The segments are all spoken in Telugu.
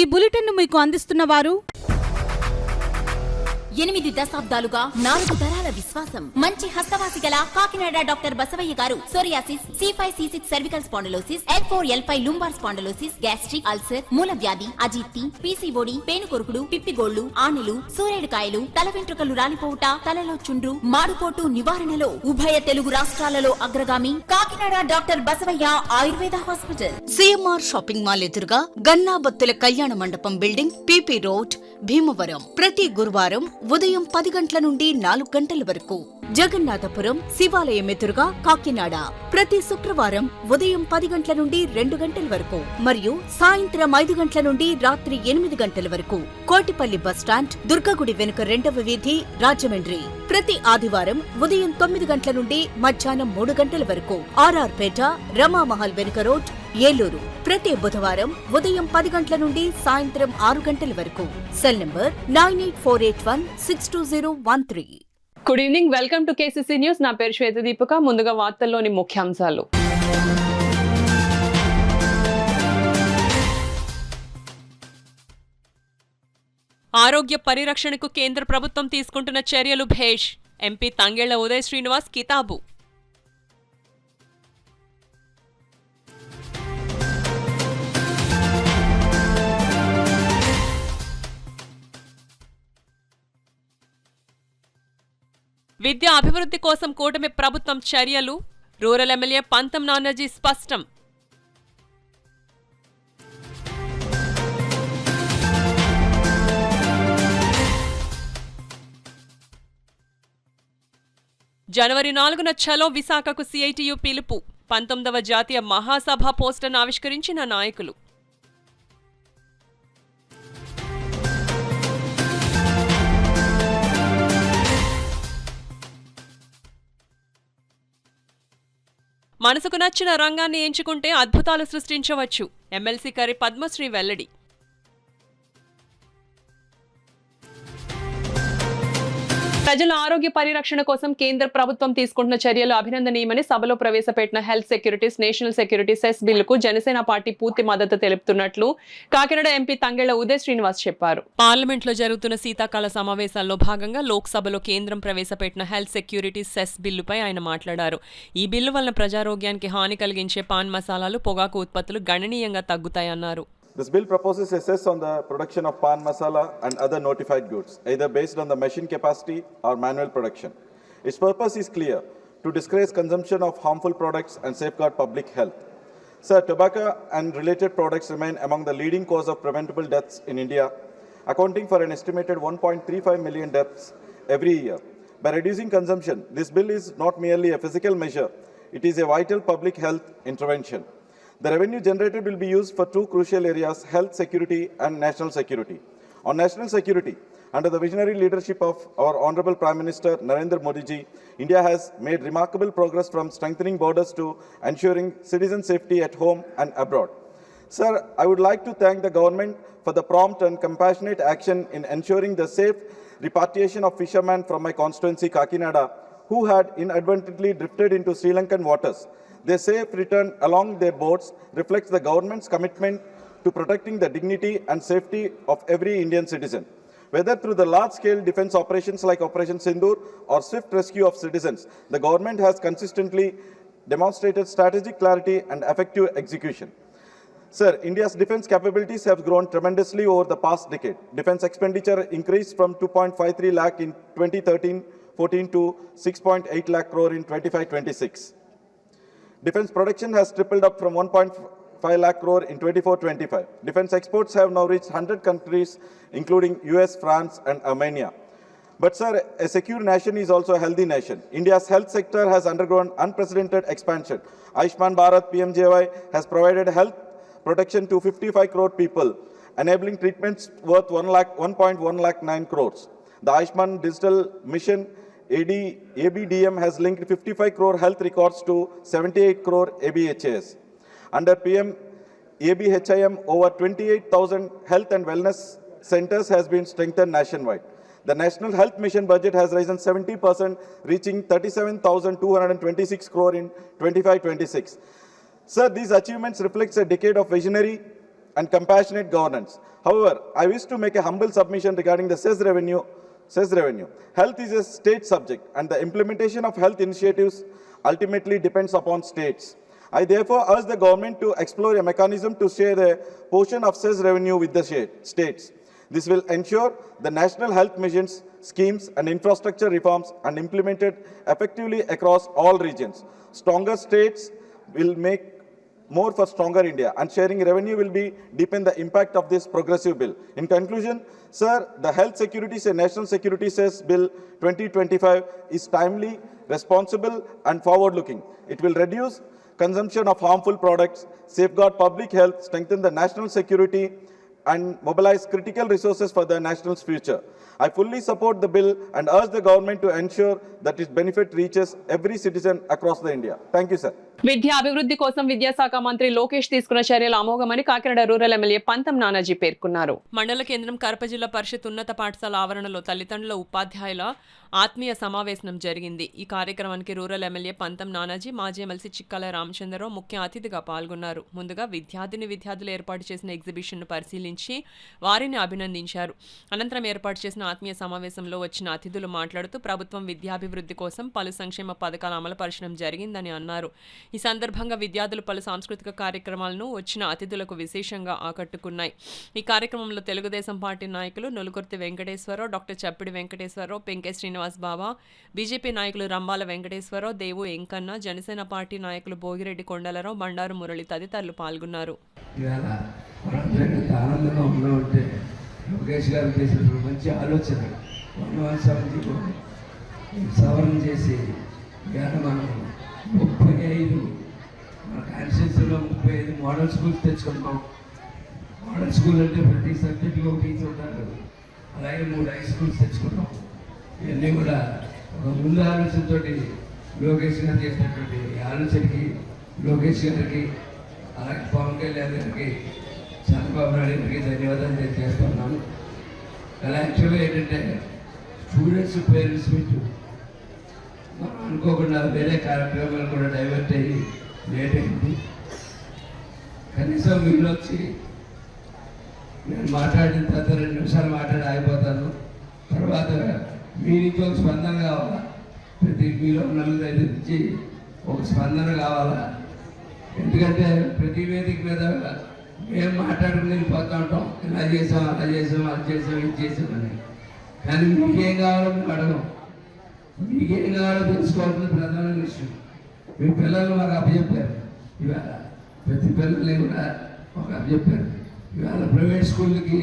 ఈ బులెటిన్ మీకు అందిస్తున్న వారు 8 దశాబ్దాలుగా 4 తరాల విశ్వాసం. మంచి హస్తవాసి గల కాకినాడ డాక్టర్ బసవయ్య గారు psoriasis, C5C6 cervical spondylosis, L4L5 lumbar spondylosis, gastric ulcer, మూల వ్యాధి, అజీర్తి, పీసీఓడి, పేనుకొరుకుడు, పిప్పిగోళ్లు, ఆనెలు, సూరేడుకాయలు, తల వెంట్రుకలు రాలిపోవుట, తలలో చుండ్రు, మాడుపోటు నివారణలో ఉభయ తెలుగు రాష్ట్రాలలో అగ్రగామి Kakinada doctor Basavayya Ayurveda hospital. CMR shopping mall ఎదురుగా గన్నాబత్తుల కళ్యాణ మండపం బిల్డింగ్, పిపి రోడ్, భీమవరం. ప్రతి గురువారం ఉదయం 10 గంటల నుండి 4 గంటల వరకు. జగన్నాథపురం శివాలయం ఎదురుగా కాకినాడ ప్రతి శుక్రవారం ఉదయం 10 గంటల నుండి 2 గంటల వరకు మరియు సాయంత్రం 5 గంటల నుండి రాత్రి 8 గంటల వరకు. కోటిపల్లి బస్టాండ్, దుర్గగుడి వెనుక 2వ వీధి, రాజమండ్రి. ప్రతి ఆదివారం ఉదయం 9 గంటల నుండి మధ్యాహ్నం 3 గంటల వరకు. ఆర్ఆర్ పేట, రమామహల్ వెనుక రోడ్, ఏలూరు. ప్రతి బుధవారం ఉదయం 10 గంటల నుండి సాయంత్రం 6 గంటల వరకు. Cell number 9848162013. Good evening, welcome to KCC news. నా పేరు శ్వేత దీపిక. ముందుగా వార్తల్లోని ముఖ్యాంశాలు. ఆరోగ్య పరిరక్షణకు కేంద్ర ప్రభుత్వం తీసుకుంటున్న చర్యలు భేష్. ఎంపీ తంగెళ్ల ఉదయ్ శ్రీనివాస్ కితాబు. విద్యా అభివృద్ధి కోసం కూటమి ప్రభుత్వం చర్యలు. రూరల్ ఎమ్మెల్యే పంతం నానాజీ స్పష్టం. జనవరి 4న చలో విశాఖకు సిఐటియు పిలుపు. 19వ జాతీయ మహాసభ పోస్టర్ను ఆవిష్కరించిన నాయకులు. మనసుకు నచ్చిన రంగాన్ని ఎంచుకుంటే అద్భుతాలు సృష్టించవచ్చు. ఎమ్మెల్సీ కరి పద్మశ్రీ వెల్లడి. ప్రజల ఆరోగ్య పరిరక్షణ కోసం కేంద్ర ప్రభుత్వం తీసుకుంటున్న చర్యలు అభినందనీయమని సభలో ప్రవేశపెట్టిన health securities, national security cess బిల్లుకు జనసేన పార్టీ పూర్తి మద్దతు తెలుపుతున్నట్లు కాకినాడ ఎంపీ తంగెళ్ల ఉదయ్ శ్రీనివాస్ చెప్పారు. పార్లమెంట్ లో జరుగుతున్న శీతాకాల సమావేశాల్లో భాగంగా లోక్సభలో కేంద్రం ప్రవేశపెట్టిన హెల్త్ సెక్యూరిటీ సెస్ బిల్లుపై ఆయన మాట్లాడారు. ఈ బిల్లు వలన ప్రజారోగ్యానికి హాని కలిగించే పాన్ మసాలాలు, పొగాకు ఉత్పత్తులు గణనీయంగా తగ్గుతాయన్నారు. This bill proposes a cess on the production of pan masala and other notified goods, either based on the machine capacity or manual production. Its purpose is clear: to discourage consumption of harmful products and safeguard public health. Sir, tobacco and related products remain among the leading cause of preventable deaths in India, accounting for an estimated 1.35 million deaths every year. By reducing consumption, this bill is not merely a physical measure, it is a vital public health intervention. The revenue generated will be used for two crucial areas: health security and national security. On national security, under the visionary leadership of our Honorable Prime Minister Narendra Modi ji, India has made remarkable progress from strengthening borders to ensuring citizen safety at home and abroad. Sir, I would like to thank the government for the prompt and compassionate action in ensuring the safe repatriation of fishermen from my constituency Kakinada who had inadvertently drifted into Sri Lankan waters. Their safe return along their boats reflects the government's commitment to protecting the dignity and safety of every Indian citizen. Whether through the large-scale defense operations like Operation Sindoor or swift rescue of citizens, the government has consistently demonstrated strategic clarity and effective execution. Sir, India's defense capabilities have grown tremendously over the past decade. Defense expenditure increased from 2.53 lakh in 2013-14 to 6.8 lakh crore in 25-26. Defense production has tripled up from 1.5 lakh crore in 24-25. Defense exports have now reached 100 countries, including US, France, and Armenia. But sir, a secure nation is also a healthy nation. India's health sector has undergone unprecedented expansion. Ayushman Bharat PMJY has provided health protection to 55 crore people, enabling treatments worth 1.1 lakh 9 crores. The Ayushman Digital Mission ABDM has linked 55 crore health records to 78 crore ABHAs. Under PM ABHIM, over 28,000 health and wellness centers has been strengthened nationwide. The National Health Mission budget has risen 70%, reaching 37,226 crore in 25-26. Sir, these achievements reflect a decade of visionary and compassionate governance. However, I wish to make a humble submission regarding the cess revenue. Health is a state subject, and the implementation of health initiatives ultimately depends upon states. I therefore urge the government to explore a mechanism to share a portion of cess revenue with the states. This will ensure the national health missions, schemes and infrastructure reforms are implemented effectively across all regions. Stronger states will make more for stronger India, and sharing revenue will deepen the impact of this progressive bill. In conclusion, sir, the Health Securities and National Security Cess Bill 2025 is timely, responsible and forward-looking. It will reduce consumption of harmful products, safeguard public health, strengthen the national security and mobilize critical resources for the nation's future. I fully support the bill and urge the government to ensure that its benefit reaches every citizen across the India. Thank you, sir. విద్యా అభివృద్ధి కోసం విద్యాశాఖ మంత్రి లోకేష్ తీసుకున్న చర్యలు అమోఘమని కాకినాడ రూరల్ ఎమ్మెల్యే పంతం నానాజీ పేర్కొన్నారు. మండల కేంద్రం కడప జిల్లా పరిషత్ ఉన్నత పాఠశాల ఆవరణలో తల్లిదండ్రుల ఉపాధ్యాయుల ఆత్మీయ సమావేశం జరిగింది. ఈ కార్యక్రమానికి రూరల్ ఎమ్మెల్యే పంతం నానాజీ, మాజీ ఎమ్మెల్సీ చిక్కాల రామచంద్రరావు ముఖ్య అతిథిగా పాల్గొన్నారు. ముందుగా విద్యార్థులు ఏర్పాటు చేసిన ఎగ్జిబిషన్ను పరిశీలించి వారిని అభినందించారు. అనంతరం ఏర్పాటు చేసిన ఆత్మీయ సమావేశంలో వచ్చిన అతిథులు మాట్లాడుతూ ప్రభుత్వం విద్యాభివృద్ధి కోసం పలు సంక్షేమ పథకాలు అమలుపరచడం జరిగిందని అన్నారు. ఈ సందర్భంగా విద్యార్థులు పలు సాంస్కృతిక కార్యక్రమాలను వచ్చిన అతిథులకు విశేషంగా ఆకట్టుకున్నాయి. ఈ కార్యక్రమంలో తెలుగుదేశం పార్టీ నాయకులు నొలుగుర్తి వెంకటేశ్వరరావు, డాక్టర్ చప్పిడి వెంకటేశ్వరరావు, పెంకే శ్రీనివాస్ బాబా, బీజేపీ నాయకులు రంబాల వెంకటేశ్వరరావు, దేవు ఎంకన్న, జనసేన పార్టీ నాయకులు భోగిరెడ్డి కొండలరావు, బండారు మురళి తదితరులు పాల్గొన్నారు. మన కాన్స్టిట్యూన్సీలో 35 మోడల్ స్కూల్స్ తెచ్చుకుంటాం. మోడల్ స్కూల్ అంటే ప్రతి సబ్జెక్టులో ఒక టీచర్ ఉంటారు. అలాగే 3 హై స్కూల్స్ తెచ్చుకుంటాం. ఇవన్నీ కూడా ఒక ముందు ఆలోచనతో లోకేష్ గారు చేసినటువంటి ఆలోచనకి లోకేష్ గారికి, అలాగే పవన్ కళ్యాణ్ గారికి, చంద్రబాబు నాయుడు గారికి ధన్యవాదాలు తెలియజేస్తున్నాను. అలా యాక్చువల్గా ఏంటంటే స్టూడెంట్స్ పేరెంట్స్ మీట్ మనం అనుకోకుండా వేరే కార్యక్రమాలు కూడా డైవర్ట్ అయ్యి లేట్ అయింది. కనీసం మీరు వచ్చి నేను మాట్లాడిన తర్వాత 2 నిమిషాలు మాట్లాడి ఆగిపోతాను. తర్వాత మీ నుంచి ఒక స్పందన కావాలా, ప్రతి మీలో 4-5 నుంచి ఒక స్పందన కావాలా. ఎందుకంటే ప్రతి వేదిక మీద మేము మాట్లాడుకుని వెళ్ళిపోతూ ఉంటాం, ఇలా చేసాం, అలా చేసాం, అది చేసాం, ఇది చేసామని. కానీ మీకేం కావాలో మేము అడగం. మీకేం కావాలో తెలుసుకోవాల్సిన ప్రధానమైన విషయం. మీ పిల్లలు మాకు అప్పచెప్పారు. ఇవాళ ప్రతి పిల్లల్ని కూడా మాకు అప్పచెప్పారు. ఇవాళ ప్రైవేట్ స్కూళ్ళకి,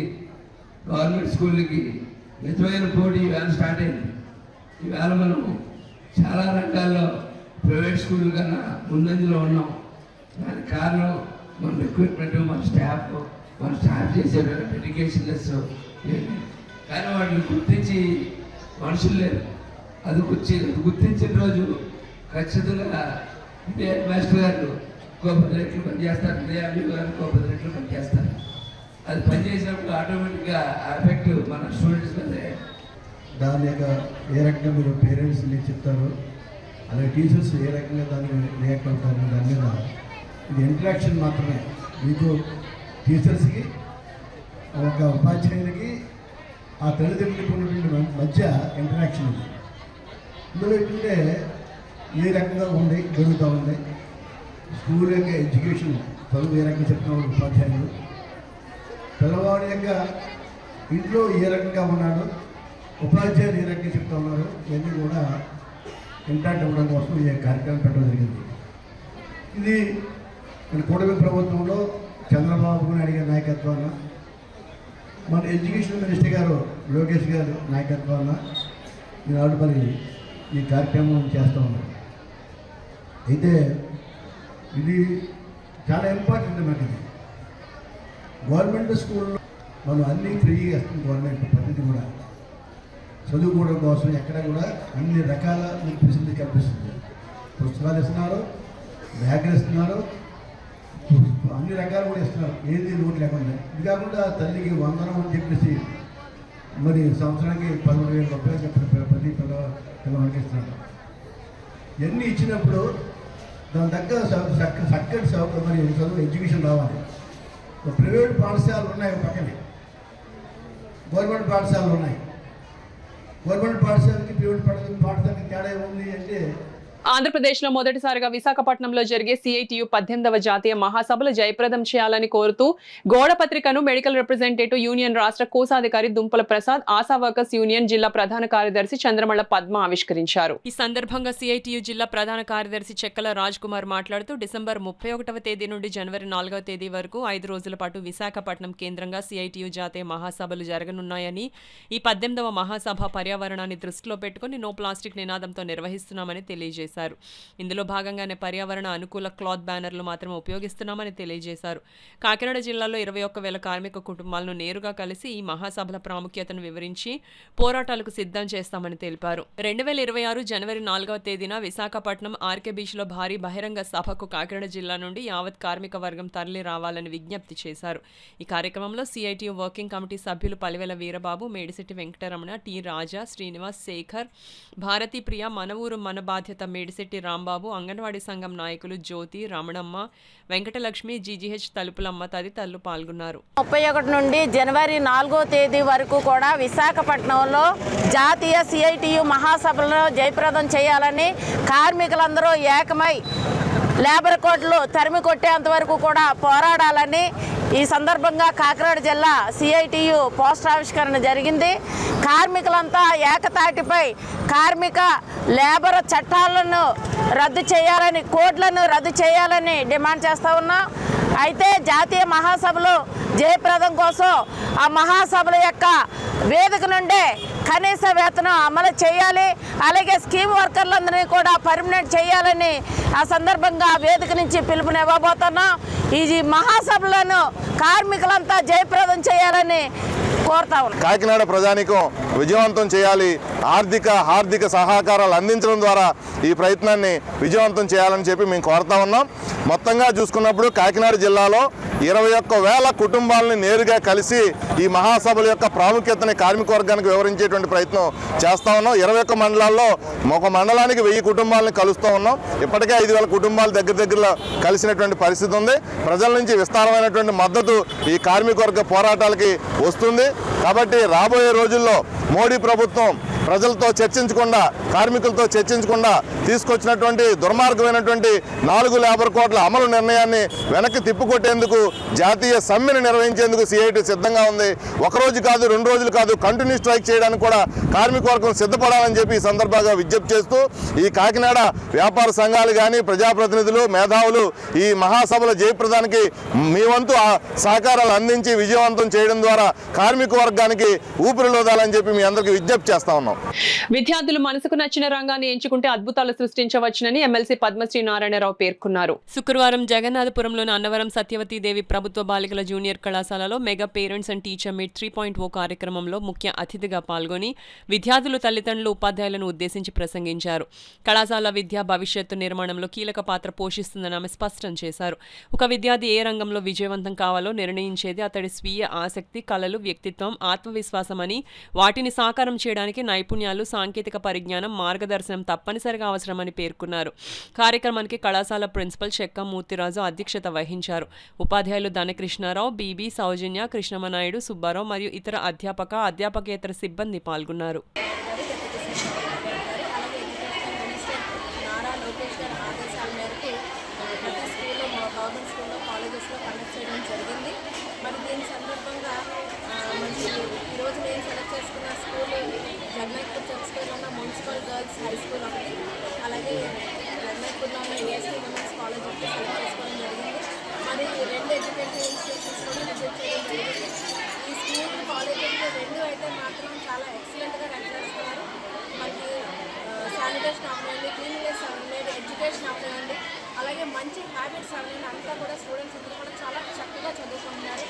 గవర్నమెంట్ స్కూళ్ళకి నిజమైన పోటీ ఇవాళ స్టార్ట్ అయింది. ఇవాళ మనం చాలా రంగాల్లో ప్రైవేట్ స్కూల్ కన్నా ముందంజలో ఉన్నాం. దానికి కారణం మన ఎక్విప్మెంట్, మన స్టాఫ్ చేసే డెడికేషన్లెస్. కానీ వాటిని గుర్తించి మనుషులు లేరు. అది గుర్తించిన రోజు ఖచ్చితంగా ఇదే మాస్టర్ గారు 10 రెట్లు పనిచేస్తారు, ఇదే అల్లు గారు 10 రెట్లు పనిచేస్తారు. అది పనిచేసినప్పుడు ఆటోమేటిక్గా ఆ ఎఫెక్ట్ మన స్టూడెంట్స్ మీదే. దాని యొక్క ఏ రకంగా మీరు పేరెంట్స్ని చెప్తారు, అలాగే టీచర్స్ ఏ రకంగా దాన్ని రియాక్ట్ అవుతారు, దాని మీద ఇది ఇంటరాక్షన్ మాత్రమే. మీకు టీచర్స్కి, ఒక ఉపాధ్యాయునికి, ఆ తల్లిదండ్రులకు ఉన్నటువంటి మధ్య ఇంటరాక్షన్ ఇది. ఇందులో ఏంటంటే ఏ రకంగా జరుగుతూ ఉంది, స్కూల్ యొక్క ఎడ్యుకేషన్ చదువు ఏ రకంగా చెప్తున్నారు ఉపాధ్యాయులు, పిల్లవాడి యొక్క ఇంట్లో ఏ రకంగా ఉన్నాడు, ఉపాధ్యాయులు ఏ రకంగా చెప్తూ ఉన్నారు, ఇవన్నీ కూడా ఇంటాక్ట్ అవ్వడం కోసం ఈ కార్యక్రమం పెట్టడం జరిగింది. ఇది మన కూటమి ప్రభుత్వంలో చంద్రబాబు నాయుడు గారి నాయకత్వాన, మన ఎడ్యుకేషన్ మినిస్టర్ గారు లోకేష్ గారు నాయకత్వాన ఈనాడు మరి ఈ కార్యక్రమం చేస్తూ ఉన్నారు. అయితే ఇది చాలా ఇంపార్టెంట్ మనకి. ఇది గవర్నమెంట్ స్కూల్లో మనం అన్నీ ఫ్రీగా ఇస్తుంది గవర్నమెంట్. ప్రతిదీ కూడా చదువుకోవడం కోసం ఎక్కడ కూడా అన్ని రకాల ఫెసిలిటీ కల్పిస్తుంది. పుస్తకాలు ఇస్తున్నారు, బ్యాగులు ఇస్తున్నారు, అన్ని రకాలు కూడా ఇస్తున్నారు, ఏది లోటు లేకుండా. ఇది కాకుండా తల్లికి వందనం అని చెప్పేసి మరి సంవత్సరానికి 13,000 రూపాయలు చెప్పిన ప్రతి పిల్లవాడికి ఇస్తున్నారు. ఇవన్నీ ఇచ్చినప్పుడు దాని తగ్గ చక్కటి మరి చదువు ఎడ్యుకేషన్ రావాలి. ప్రైవేట్ పాఠశాలలు ఉన్నాయి పక్కనే, గవర్నమెంట్ పాఠశాలలు ఉన్నాయి. గవర్నమెంట్ పాఠశాలకి ప్రైవేట్ పాఠశాలకి తేడా ఏముంది అంటే, ఆంధ్రప్రదేశ్లో మొదటిసారిగా విశాఖపట్నంలో జరిగే CITU 18వ జాతీయ మహాసభలు జయప్రదం చేయాలని కోరుతూ గోడ పత్రికను మెడికల్ రిప్రజెంటేటివ్ యూనియన్ రాష్ట్ర కోశాధికారి దుంపల ప్రసాద్, ఆశా వర్కర్స్ యూనియన్ జిల్లా ప్రధాన కార్యదర్శి చంద్రమళ్ళ పద్మ ఆవిష్కరించారు. ఈ సందర్భంగా CITU జిల్లా ప్రధాన కార్యదర్శి చెక్కల రాజ్ కుమార్ మాట్లాడుతూ డిసెంబర్ 31వ తేదీ నుండి జనవరి 4వ తేదీ వరకు 5 రోజుల పాటు విశాఖపట్నం కేంద్రంగా CITU జాతీయ మహాసభలు జరగనున్నాయని, ఈ 18వ మహాసభ పర్యావరణాన్ని దృష్టిలో పెట్టుకుని నో ప్లాస్టిక్ నినాదంతో నిర్వహిస్తున్నామని తెలియజేశారు. ఇందులో భాగంగానే పర్యావరణ అనుకూల క్లాత్ బ్యానర్లు మాత్రమే ఉపయోగిస్తున్నామని తెలియజేశారు. కాకినాడ జిల్లాలో 21,000 కార్మిక కుటుంబాలను నేరుగా కలిసి ఈ మహాసభల ప్రాముఖ్యతను వివరించి పోరాటాలకు సిద్ధం చేస్తామని తెలిపారు. 2026 జనవరి 4వ తేదీన విశాఖపట్నం ఆర్కే బీచ్లో భారీ బహిరంగ సభకు కాకినాడ జిల్లా నుండి యావత్ కార్మిక వర్గం తరలి రావాలని విజ్ఞప్తి చేశారు. ఈ కార్యక్రమంలో CITU వర్కింగ్ కమిటీ సభ్యులు పలివెల వీరబాబు, మేడిశెట్టి వెంకటరమణ, టి రాజా, శ్రీనివాస్, శేఖర్, భారతీ ప్రియ, మన ఊరు మన బాధ్యత మేడిశెట్టి రాంబాబు, అంగన్వాడీ సంఘం నాయకులు జ్యోతి, రమణమ్మ, వెంకటలక్ష్మి, GGH తలుపులమ్మ తదితరులు పాల్గొన్నారు. 31 నుండి జనవరి 4వ తేదీ వరకు కూడా విశాఖపట్నంలో జాతీయ CITU మహాసభలను జయప్రదం చేయాలని కార్మికులందరూ ఏకమై లేబర్ కోడ్లు తరిమి కొట్టేంత వరకు కూడా పోరాడాలని ఈ సందర్భంగా కాకినాడ జిల్లా CITU పోస్టర్ ఆవిష్కరణ జరిగింది. కార్మికులంతా ఏకతాటిపై కార్మిక లేబర్ చట్టాలను రద్దు చేయాలని, కోడ్లను రద్దు చేయాలని డిమాండ్ చేస్తూ ఉన్నాం. అయితే జాతీయ మహాసభలు జయప్రదం కోసం ఆ మహాసభల యొక్క వేదిక నుండే కనీస వేతనం అమలు చేయాలి, అలాగే స్కీమ్ వర్కర్లందరినీ కూడా పర్మనెంట్ చేయాలని ఆ సందర్భంగా వేదిక నుంచి పిలుపునివ్వబోతున్నాం. ఈ మహాసభలను కార్మికులంతా జయప్రదం చేయాలని కోరుతా ఉన్నాం. కాకినాడ ప్రజానీకం విజయవంతం చేయాలి, ఆర్థిక సహకారాలు అందించడం ద్వారా ఈ ప్రయత్నాన్ని విజయవంతం చేయాలని చెప్పి మేము కోరుతా ఉన్నాం. మొత్తంగా చూసుకున్నప్పుడు కాకినాడ జిల్లాలో 21,000 కుటుంబాలని నేరుగా కలిసి ఈ మహాసభల యొక్క ప్రాముఖ్యతని కార్మిక వర్గానికి వివరించేటువంటి ప్రయత్నం చేస్తూ ఉన్నాం. 21 మండలాల్లో ఒక మండలానికి 1000 కుటుంబాలని కలుస్తూ ఉన్నాం. ఇప్పటికే 5,000 కుటుంబాలు దగ్గరలో కలిసినటువంటి పరిస్థితి ఉంది. ప్రజల నుంచి విస్తారమైనటువంటి మద్దతు ఈ కార్మిక వర్గ పోరాటాలకి వస్తుంది. కాబట్టి రాబోయే రోజుల్లో మోడీ ప్రభుత్వం ప్రజలతో చర్చించకుండా, కార్మికులతో చర్చించకుండా తీసుకొచ్చినటువంటి దుర్మార్గమైనటువంటి 4 లేబర్ కోడ్ల అమలు నిర్ణయాన్ని వెనక్కి తిప్పుకొట్టేందుకు జాతీయ సమ్మెను నిర్వహించేందుకు CITU సిద్ధంగా ఉంది. 1 రోజు కాదు, 2 రోజులు కాదు, కంటిన్యూ స్ట్రైక్ చేయడానికి కూడా కార్మిక వర్గం సిద్ధపడాలని చెప్పి ఈ సందర్భంగా విజ్ఞప్తి చేస్తూ ఈ కాకినాడ వ్యాపార సంఘాలు కానీ, ప్రజాప్రతినిధులు, మేధావులు ఈ మహాసభల జయప్రదానికి మీ వంతు సహకారాలు అందించి విజయవంతం చేయడం ద్వారా కార్మిక వర్గానికి ఊపిరిలోదాలని చెప్పి మీ అందరికీ విజ్ఞప్తి చేస్తా ఉన్నాం. విద్యార్థులు మనసుకు నచ్చిన రంగాన్ని ఎంచుకుంటే అద్భుతాలు సృష్టించవచ్చునని ఎమ్మెల్సీ పద్మశ్రీ నారాయణరావు పేర్కొన్నారు. శుక్రవారం జగన్నాథపురంలోని అన్నవరం సత్యవతీదేవి ప్రభుత్వ బాలికల జూనియర్ కళాశాలలో mega parents and teacher meet 3.0 కార్యక్రమంలో ముఖ్య అతిథిగా పాల్గొని విద్యార్థులు, తల్లిదండ్రులు, ఉపాధ్యాయులను ఉద్దేశించి ప్రసంగించారు. కళాశాల విద్యా భవిష్యత్తు నిర్మాణంలో కీలక పాత్ర పోషిస్తుందని ఆమె స్పష్టం చేశారు. ఒక విద్యార్థి ఏ రంగంలో విజయవంతం కావాలో నిర్ణయించేది అతడి స్వీయ ఆసక్తి, కళలు, వ్యక్తిత్వం, ఆత్మవిశ్వాసం అని, వాటిని సాకారం చేయడానికి నైపుణ్యాలు, సాంకేతిక పరిజ్ఞానం, మార్గదర్శనం తప్పనిసరిగా అవసరమని పేర్కొన్నారు. కార్యక్రమానికి కళాశాల ప్రిన్సిపల్ చెక్క మూర్తిరాజు అధ్యక్షత వహించారు. ఉపాధ్యాయులు ధనకృష్ణారావు, బీబీ, సౌజన్య, కృష్ణమనాయుడు, సుబ్బారావు మరియు ఇతర అధ్యాపకేతర సిబ్బంది పాల్గొన్నారు. మున్సిపల్ గర్ల్స్ హై స్కూల్ ఒకటి, అలాగే జగన్నాథ్పూర్లో ఉన్న AST ఉమెన్స్ కాలేజ్ ఒకటి సెలెక్ట్ చేసుకోవడం జరిగింది. మరి 2 ఎడ్యుకేషన్ ఇన్స్టిట్యూషన్స్ కూడా విజిట్ చేయడం జరిగింది. ఈ స్కూల్, కాలేజెస్ 2 అయితే మాత్రం చాలా ఎక్సలెంట్గా రన్ చేస్తున్నారు. మనకి శానిటేషన్ అవనివ్వండి, క్లీన్లీనెస్ అవనివ్వండి, ఎడ్యుకేషన్ అవనివ్వండి, అలాగే మంచి హ్యాబిట్స్ అవనివ్వండి, అంతా కూడా స్టూడెంట్స్ ఇద్దరు కూడా చాలా చక్కగా చదువుకుంటున్నారు.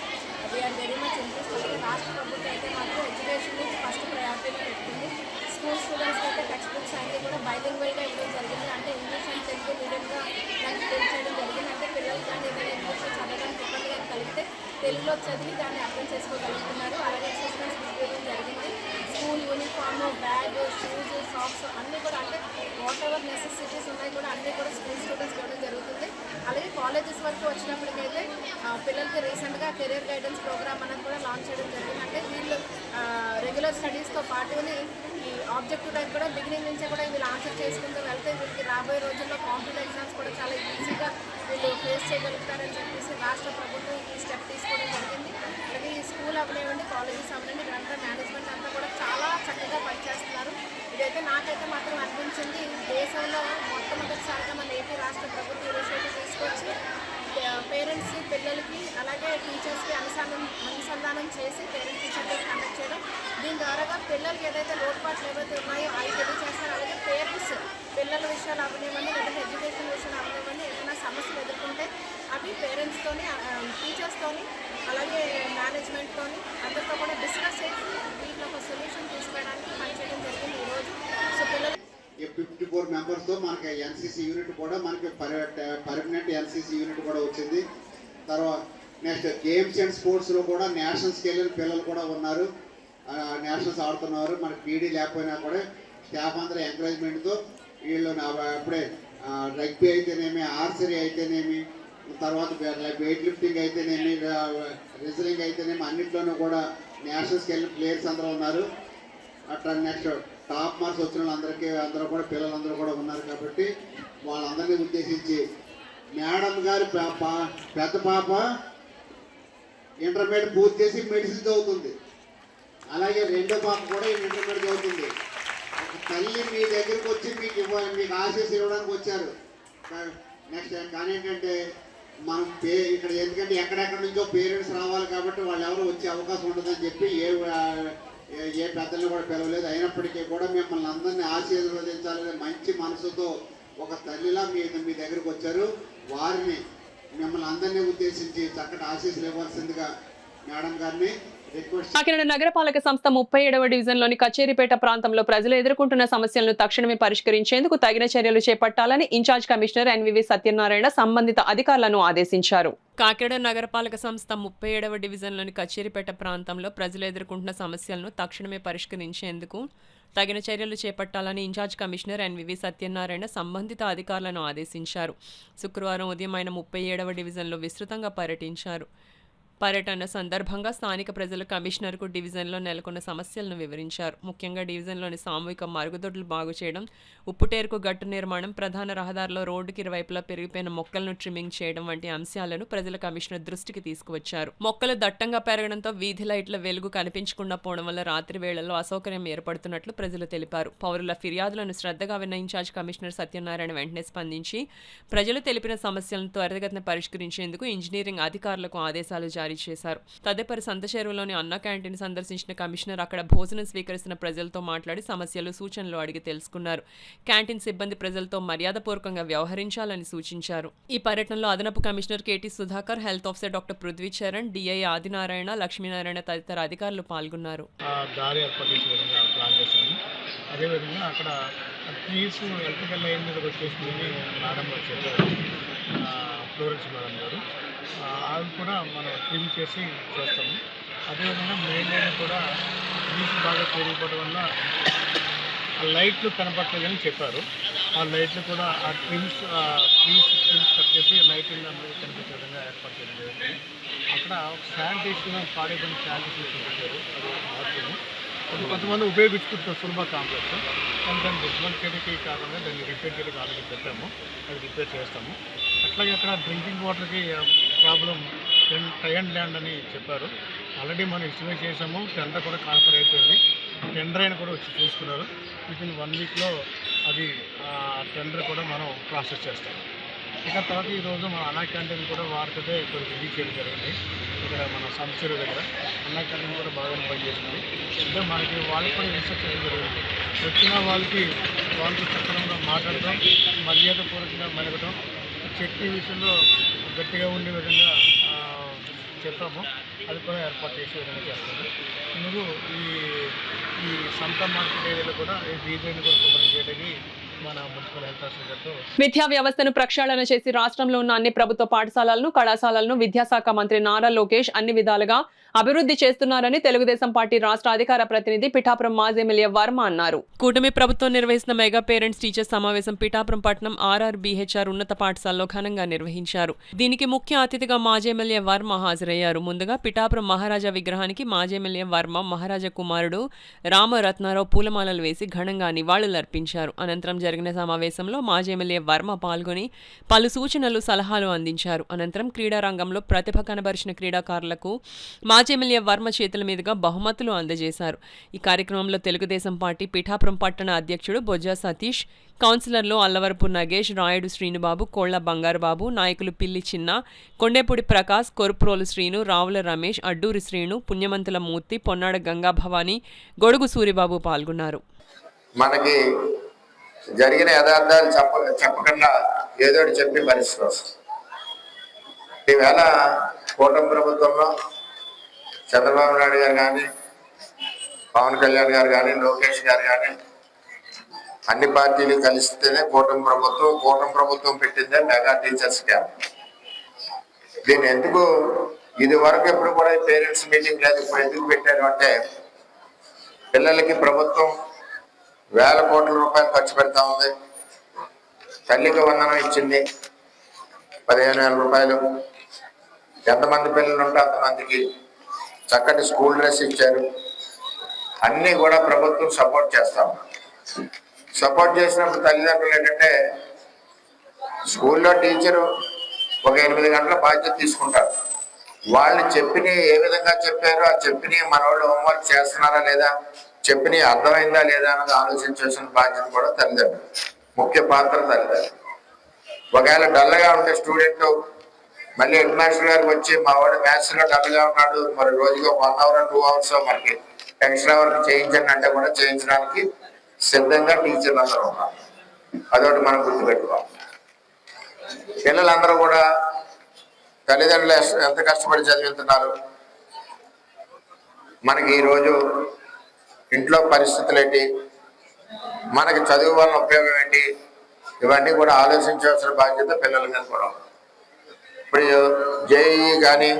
We are very much interest. అలాగే రాష్ట్ర ప్రభుత్వం అయితే మాత్రం ఎడ్యుకేషన్ ఫస్ట్ ప్రయారిటీగా పెట్టుకుంది. స్కూల్ స్టూడెంట్స్కి అయితే టెక్స్ట్ బుక్స్ అన్నీ కూడా బైలింగ్వల్గా ఇవ్వడం జరిగింది. అంటే ఇంగ్లీష్ అండ్ తెలుగు మీడియంగా దాన్ని టెస్ట్ చేయడం జరిగింది. అంటే పిల్లలు కానీ ఏదైనా ఇంగ్లీష్లో చదవడానికి ఇబ్బందిగా కలిగితే తెలుగులో చదివి దాన్ని అర్థం చేసుకోగలుగుతున్నారు. అలాగే అసెస్మెంట్స్ ఇవ్వడం జరిగింది. School uniform, bag, shoes, socks అన్నీ కూడా, అంటే వాట్ ఎవర్ నెసెసిటీస్ ఉన్నాయి కూడా అన్నీ కూడా స్కూల్ స్టూడెంట్స్ ఇవ్వడం జరుగుతుంది. అలాగే కాలేజెస్ వరకు వచ్చినప్పటికైతే పిల్లలకి రీసెంట్గా కెరీర్ గైడెన్స్ ప్రోగ్రామ్ అనేది కూడా లాంచ్ చేయడం జరిగింది. అంటే వీళ్ళు రెగ్యులర్ స్టడీస్తో పాటుని ఈ ఆబ్జెక్టివ్ టైప్ కూడా బిగినింగ్ నుంచే కూడా వీళ్ళు ఆన్సర్ చేసుకుంటూ వెళ్తే వీళ్ళకి రాబోయే రోజుల్లో కాంపిటేటివ్ ఎగ్జామ్స్ కూడా చాలా ఈజీగా వీళ్ళు ఫేస్ చేయగలుగుతారని చెప్పేసి రాష్ట్ర ప్రభుత్వం ఈ స్టెప్ తీసుకోవడం జరిగింది. అలాగే ఈ స్కూల్ అవనివ్వండి, కాలేజెస్ అవనివ్వండి, ఇదంతా మేనేజ్మెంట్ అంతా కూడా చాలా చక్కగా పనిచేస్తున్నారు. ఇదైతే నాకైతే మాత్రం అనిపించింది దేశంలో మొట్టమొదటిసారిగా మన ఏపీ రాష్ట్ర ప్రభుత్వం ఇనిషియేటివ్ తీసుకొచ్చి పేరెంట్స్ పిల్లలకి అలాగే టీచర్స్కి అనుసంధానం చేసి పేరెంట్స్ టీచర్ డే కండక్ట్ చేయడం. దీని ద్వారాగా పిల్లలకి ఏదైతే లోటుపాట్లు ఏవైతే ఉన్నాయో అవి తెలియజేస్తారు. అలాగే పేరెంట్స్ పిల్లల విషయాలు అవనివ్వండి, లేదంటే ఎడ్యుకేషన్ విషయాలు అవనివ్వండి, ఏదైనా సమస్యలు ఎదుర్కొంటే అవి పేరెంట్స్తోని, టీచర్స్తోని, అలాగే మేనేజ్మెంట్తోని అందరితో కూడా డిస్కస్ చేసి వీటిలో ఒక సొల్యూషన్ తీసుకోవడానికి పనిచేయడం జరిగింది ఈరోజు. సో పిల్లలు 54 మెంబర్స్తో మనకి ఎన్సీసీ యూనిట్ కూడా మనకి పర్మనెంట్ ఎన్సీసీ యూనిట్ కూడా వచ్చింది. తర్వాత నెక్స్ట్ గేమ్స్ అండ్ స్పోర్ట్స్లో కూడా నేషనల్స్కి వెళ్ళిన పిల్లలు కూడా ఉన్నారు, నేషనల్స్ ఆడుతున్నారు. మనకి పీడీ లేకపోయినా కూడా స్టాఫ్ అందరూ ఎంకరేజ్మెంట్తో వీళ్ళు అప్పుడే రగ్బీ అయితేనేమి, ఆర్చరీ అయితేనేమి, తర్వాత వెయిట్ లిఫ్టింగ్ అయితేనేమి, రెజ్లింగ్ అయితేనేమి అన్నింటిలోనూ కూడా నేషనల్స్కి వెళ్ళిన ప్లేయర్స్ అందరూ ఉన్నారు. అట్లా నెక్స్ట్ టాప్ మార్క్స్ వచ్చిన వాళ్ళందరికీ అందరూ కూడా పిల్లలందరూ కూడా ఉన్నారు. కాబట్టి వాళ్ళందరినీ ఉద్దేశించి మేడం గారి పెద్ద పాప ఇంటర్మీడియట్ పూర్తి చేసి మెడిసిన్ చదువుతుంది. అలాగే రెండో పాప కూడా ఇంటర్మీడియట్ చదువుతుంది. తల్లి మీ దగ్గరికి వచ్చి మీకు ఆశీస్సు ఇవ్వడానికి వచ్చారు. నెక్స్ట్ కానీ ఏంటంటే మనం ఇక్కడ ఎందుకంటే ఎక్కడెక్కడి నుంచో పేరెంట్స్ రావాలి కాబట్టి వాళ్ళు ఎవరు వచ్చే అవకాశం ఉండదని చెప్పి ఏ పెద్దల్ని కూడా పిలవలేదు. అయినప్పటికీ కూడా మిమ్మల్ని అందరినీ ఆశీర్వదించాలని మంచి మనసుతో ఒక తల్లిలా మీ దగ్గరకు వచ్చారు. వారిని మిమ్మల్ని అందరినీ ఉద్దేశించి చక్కటి ఆశీస్సులు ఇవ్వాల్సిందిగా మేడం గారిని కాకినాడ నగరపాలక సంస్థ 37వ డివిజన్లోని కచేరిపేట ప్రాంతంలో ప్రజలు ఎదుర్కొంటున్న సమస్యలను తక్షణమే పరిష్కరించేందుకు తగిన చర్యలు చేపట్టాలని ఇన్ఛార్జ్ కమిషనర్ ఎన్వివి సత్యనారాయణ సంబంధిత అధికారులను ఆదేశించారు. కాకినాడ నగరపాలక సంస్థ 37వ డివిజన్లోని కచేరిపేట ప్రాంతంలో ప్రజలు ఎదుర్కొంటున్న సమస్యలను తక్షణమే పరిష్కరించేందుకు తగిన చర్యలు చేపట్టాలని ఇన్ఛార్జ్ కమిషనర్ ఎన్వివి సత్యనారాయణ సంబంధిత అధికారులను ఆదేశించారు. శుక్రవారం ఉదయం ఆయన 37వ డివిజన్లో విస్తృతంగా పర్యటించారు. పర్యటన సందర్భంగా స్థానిక ప్రజలు కమిషనర్కు డివిజన్లో నెలకొన్న సమస్యలను వివరించారు. ముఖ్యంగా డివిజన్లోని సామూహిక మరుగుదొడ్లు బాగు చేయడం, ఉప్పుటేరుకు గట్టు నిర్మాణం, ప్రధాన రహదారిలో రోడ్డుకి ఇరువైపులా పెరిగిపోయిన మొక్కలను ట్రిమ్మింగ్ చేయడం వంటి అంశాలను ప్రజల కమిషనర్ దృష్టికి తీసుకువచ్చారు. మొక్కలు దట్టంగా పెరగడంతో వీధి లైట్ల వెలుగు కనిపించకుండా పోవడం వల్ల రాత్రి వేళల్లో అసౌకర్యం ఏర్పడుతున్నట్లు ప్రజలు తెలిపారు. పౌరుల ఫిర్యాదులను శ్రద్ధగా విన్న ఇన్ఛార్జ్ కమిషనర్ సత్యనారాయణ వెంటనే స్పందించి ప్రజలు తెలిపిన సమస్యలను త్వరితగతిన పరిష్కరించేందుకు ఇంజనీరింగ్ అధికారులకు ఆదేశాలు జారీ చేశారు. తదుపరి సంత చెరువులోని అన్న క్యాంటీన్ సందర్శించిన కమిషనర్ అక్కడ భోజనం స్వీకరిస్తున్న ప్రజలతో మాట్లాడి సమస్యలు, సూచనలు అడిగి తెలుసుకున్నారు. క్యాంటీన్ సిబ్బంది ప్రజలతో మర్యాదపూర్వకంగా వ్యవహరించాలని సూచించారు. ఈ పర్యటనలో అదనపు commissioner KT Sudhakar, health officer doctor Prithvi Charan, DI Adinarayana, Lakshminarayana తదితర అధికారులు పాల్గొన్నారు. అదేవిధంగా అక్కడ ట్రీస్ ఎలక్ట్రికల్ లైన్ మీద వచ్చేసి మేడం గారు చెప్పారు, ఫ్లోరెన్స్ మేడం గారు, అవి కూడా మనం ట్రిమ్ చేసి చేస్తాము. అదేవిధంగా మెయిన్ లైన్ కూడా ట్రీస్ బాగా పెరిగిపోవడం వల్ల లైట్లు కనపడలేదని చెప్పారు. ఆ లైట్లు కూడా ఆ ట్రీస్ కట్ చేసి లైటింగ్ అందరూ కనిపించే విధంగా ఏర్పాటు చేయడం జరిగింది. అక్కడ శానిటేషన్ పాడైపోయిన శానిటేషన్ చూపించారు. అది కొంతమంది ఉపయోగించుకుంటారు సులభ కాంప్లెక్స్, కానీ దాన్ని డిస్మెంట్ చేయడానికి కాకుండా దాన్ని రిపేర్ చేయడానికి ఆల్రెడీ పెట్టాము, అది రిపేర్ చేస్తాము. అట్లాగే అక్కడ డ్రింకింగ్ వాటర్కి ప్రాబ్లం టై అండ్ ల్యాండ్ అని చెప్పారు. ఆల్రెడీ మనం ఎస్టిమేట్ చేసాము, టెండర్ కూడా కాన్ఫర్ అయిపోయింది. టెండర్ అయినా కూడా వచ్చి చూసుకున్నారు. వితిన్ 1 వీక్లో అది టెండర్ కూడా మనం ప్రాసెస్ చేస్తాము. ఇక తర్వాత ఈరోజు మన అన్నా క్యాంటీన్ కూడా వారితోటే కొన్ని రిలీజ్ చేయడం జరిగింది. ఇక్కడ మన సంస్థల దగ్గర అన్నా క్యాంటీన్ కూడా బాగానే పనిచేస్తుంది. అంటే మనకి వాళ్ళకి కూడా ఇన్స్ట్రక్ట్ చేయడం జరిగింది. వచ్చిన వాళ్ళకి సక్రమంగా మాట్లాడటం, మర్యాదపూర్వకంగా మెలగటం, చట్నీ విషయంలో గట్టిగా ఉండే విధంగా చెప్పాము. అది కూడా ఏర్పాటు చేసే విధంగా చేస్తాము. ఇందుకు ఈ సంత మార్కెట్ ఏరియాలో కూడా ఈ డీజైన్ కూడా శుభ్రం చేయడానికి మన మున్సిపల్ హెల్త్ ఆఫీసర్ గారితో విద్యా వ్యవస్థను ప్రక్షాళన చేసి రాష్ట్రంలో ఉన్న అన్ని ప్రభుత్వ పాఠశాలలను కళాశాలలను విద్యాశాఖ మంత్రి నారా లోకేష్ అన్ని విధాలుగా అభివృద్ధి చేస్తున్నారని తెలుగుదేశం పార్టీ రాష్ట్ర అధికార ప్రతినిధి పిఠాపురం మాజీ ఎమ్మెల్యే వర్మ అన్నారు. కూటమి ప్రభుత్వం నిర్వహిస్తున్న మెగా పేరెంట్స్ టీచర్స్ సమావేశం పిఠాపురం పట్టణం ఆర్ఆర్బీహెచ్ఆర్ ఉన్నత పాఠశాలలో ఘనంగా నిర్వహించారు. దీనికి ముఖ్య అతిథిగా మాజీ ఎమ్మెల్యే వర్మ హాజరయ్యారు. ముందుగా పిఠాపురం మహారాజా విగ్రహానికి మాజీ ఎమ్మెల్యే వర్మ మహారాజా కుమారుడు రామరత్నారావు పూలమాలలు వేసి ఘనంగా నివాళులర్పించారు. అనంతరం జరిగిన సమావేశంలో మాజీ ఎమ్మెల్యే వర్మ పాల్గొని పలు సూచనలు సలహాలు అందించారు. అనంతరం క్రీడా రంగంలో ప్రతిభ కనబరిచిన క్రీడాకారులకు మాజీ ఎమ్మెల్యే వర్మ చేతుల మీదుగా బహుమతులు అందజేశారు. ఈ కార్యక్రమంలో తెలుగుదేశం పార్టీ పిఠాపురం పట్టణ అధ్యక్షుడు బొజ్జా సతీష్, కౌన్సిలర్లు అల్లవరపు నగేష్, రాయుడు శ్రీనుబాబు, కోళ్ల బంగారుబాబు, నాయకులు పిల్లి చిన్న, కొండేపూడి ప్రకాశ్, కొరుప్రోలు శ్రీను, రావుల రమేష్, అడ్డూరి శ్రీను, పుణ్యమంతుల మూర్తి, పొన్నాడ గంగా భవాని, గొడుగు సూరిబాబు పాల్గొన్నారు. మనకి జరిగిన యథార్థాలు చెప్పకుండా ఏదో చెప్పి పరిస్థితి వస్తుంది. ఈవేళ కూటమి ప్రభుత్వంలో చంద్రబాబు నాయుడు గారు కానీ, పవన్ కళ్యాణ్ గారు కానీ, లోకేష్ గారు కానీ అన్ని పార్టీలు కలిస్తేనే కూటమి ప్రభుత్వం పెట్టిందే మెగా టీచర్స్ క్యాంప్. దీన్ని ఎందుకు ఇది వరకు ఎప్పుడు కూడా పేరెంట్స్ మీటింగ్ లేదు, ఇప్పుడు ఎందుకు పెట్టారు అంటే పిల్లలకి ప్రభుత్వం వేల కోట్ల రూపాయలు ఖర్చు పెడతా ఉంది. తల్లికి వందనం ఇచ్చింది 15,000 రూపాయలు. ఎంతమంది పిల్లలు ఉంటే అంతమందికి చక్కటి స్కూల్ డ్రెస్ ఇచ్చారు. అన్నీ కూడా ప్రభుత్వం సపోర్ట్ చేస్తాం. సపోర్ట్ చేసినప్పుడు తల్లిదండ్రులు ఏంటంటే స్కూల్లో టీచరు ఒక 8 గంటల బాధ్యత తీసుకుంటారు. వాళ్ళు చెప్పిన ఏ విధంగా చెప్పారో ఆ చెప్పిన మనవాళ్ళు హోంవర్క్ చేస్తున్నారా లేదా, చెప్పిన అర్థమైందా లేదా అన్నది ఆలోచించాల్సిన బాధ్యత కూడా తల్లిదండ్రులు, ముఖ్య పాత్ర తల్లిదండ్రులు. ఒకవేళ డల్గా ఉంటే స్టూడెంట్ మళ్ళీ హెడ్ మాస్టర్ గారికి వచ్చి మా వాడు మ్యాథ్స్లో డల్గా ఉన్నాడు, మరి రోజుగా 1 అవర్ 2 అవర్స్ మనకి ఎక్స్ట్రా వర్క్ చేయించండి అంటే కూడా చేయించడానికి సిద్ధంగా టీచర్లు అందరూ ఉన్నారు. అదొకటి మనం గుర్తుపెట్టుకోవాలి. పిల్లలందరూ కూడా తల్లిదండ్రులు ఎంత కష్టపడి చదివిస్తున్నారు. మనకి ఈరోజు ఇంట్లో పరిస్థితులు ఏంటి, మనకి చదువు వలన ఉపయోగం ఏంటి, ఇవన్నీ కూడా ఆలోచించాల్సిన బాధ్యత పిల్లల మీద కూడా. ఇప్పుడు జేఈఈ కానీ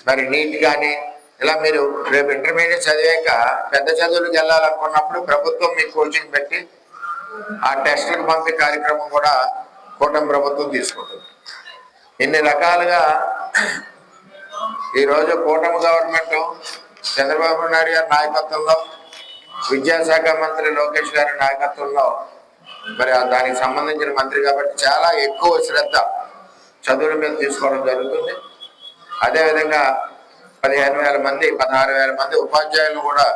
మరి నీట్ కానీ ఇలా మీరు రేపు ఇంటర్మీడియట్ చదివాక పెద్ద చదువులకు వెళ్ళాలనుకున్నప్పుడు ప్రభుత్వం మీకు కోచింగ్ పెట్టి ఆ టెస్టులకు పంపే కార్యక్రమం కూడా కూటమి ప్రభుత్వం తీసుకుంటుంది. ఇన్ని రకాలుగా ఈరోజు కూటమి గవర్నమెంట్ చంద్రబాబు నాయుడు గారి నాయకత్వంలో, విద్యాశాఖ మంత్రి లోకేష్ గారి నాయకత్వంలో మరి దానికి సంబంధించిన మంత్రి కాబట్టి చాలా ఎక్కువ శ్రద్ధ చదువుల మీద తీసుకోవడం జరుగుతుంది. అదేవిధంగా 15,000 మంది 16,000 మంది ఉపాధ్యాయులు కూడా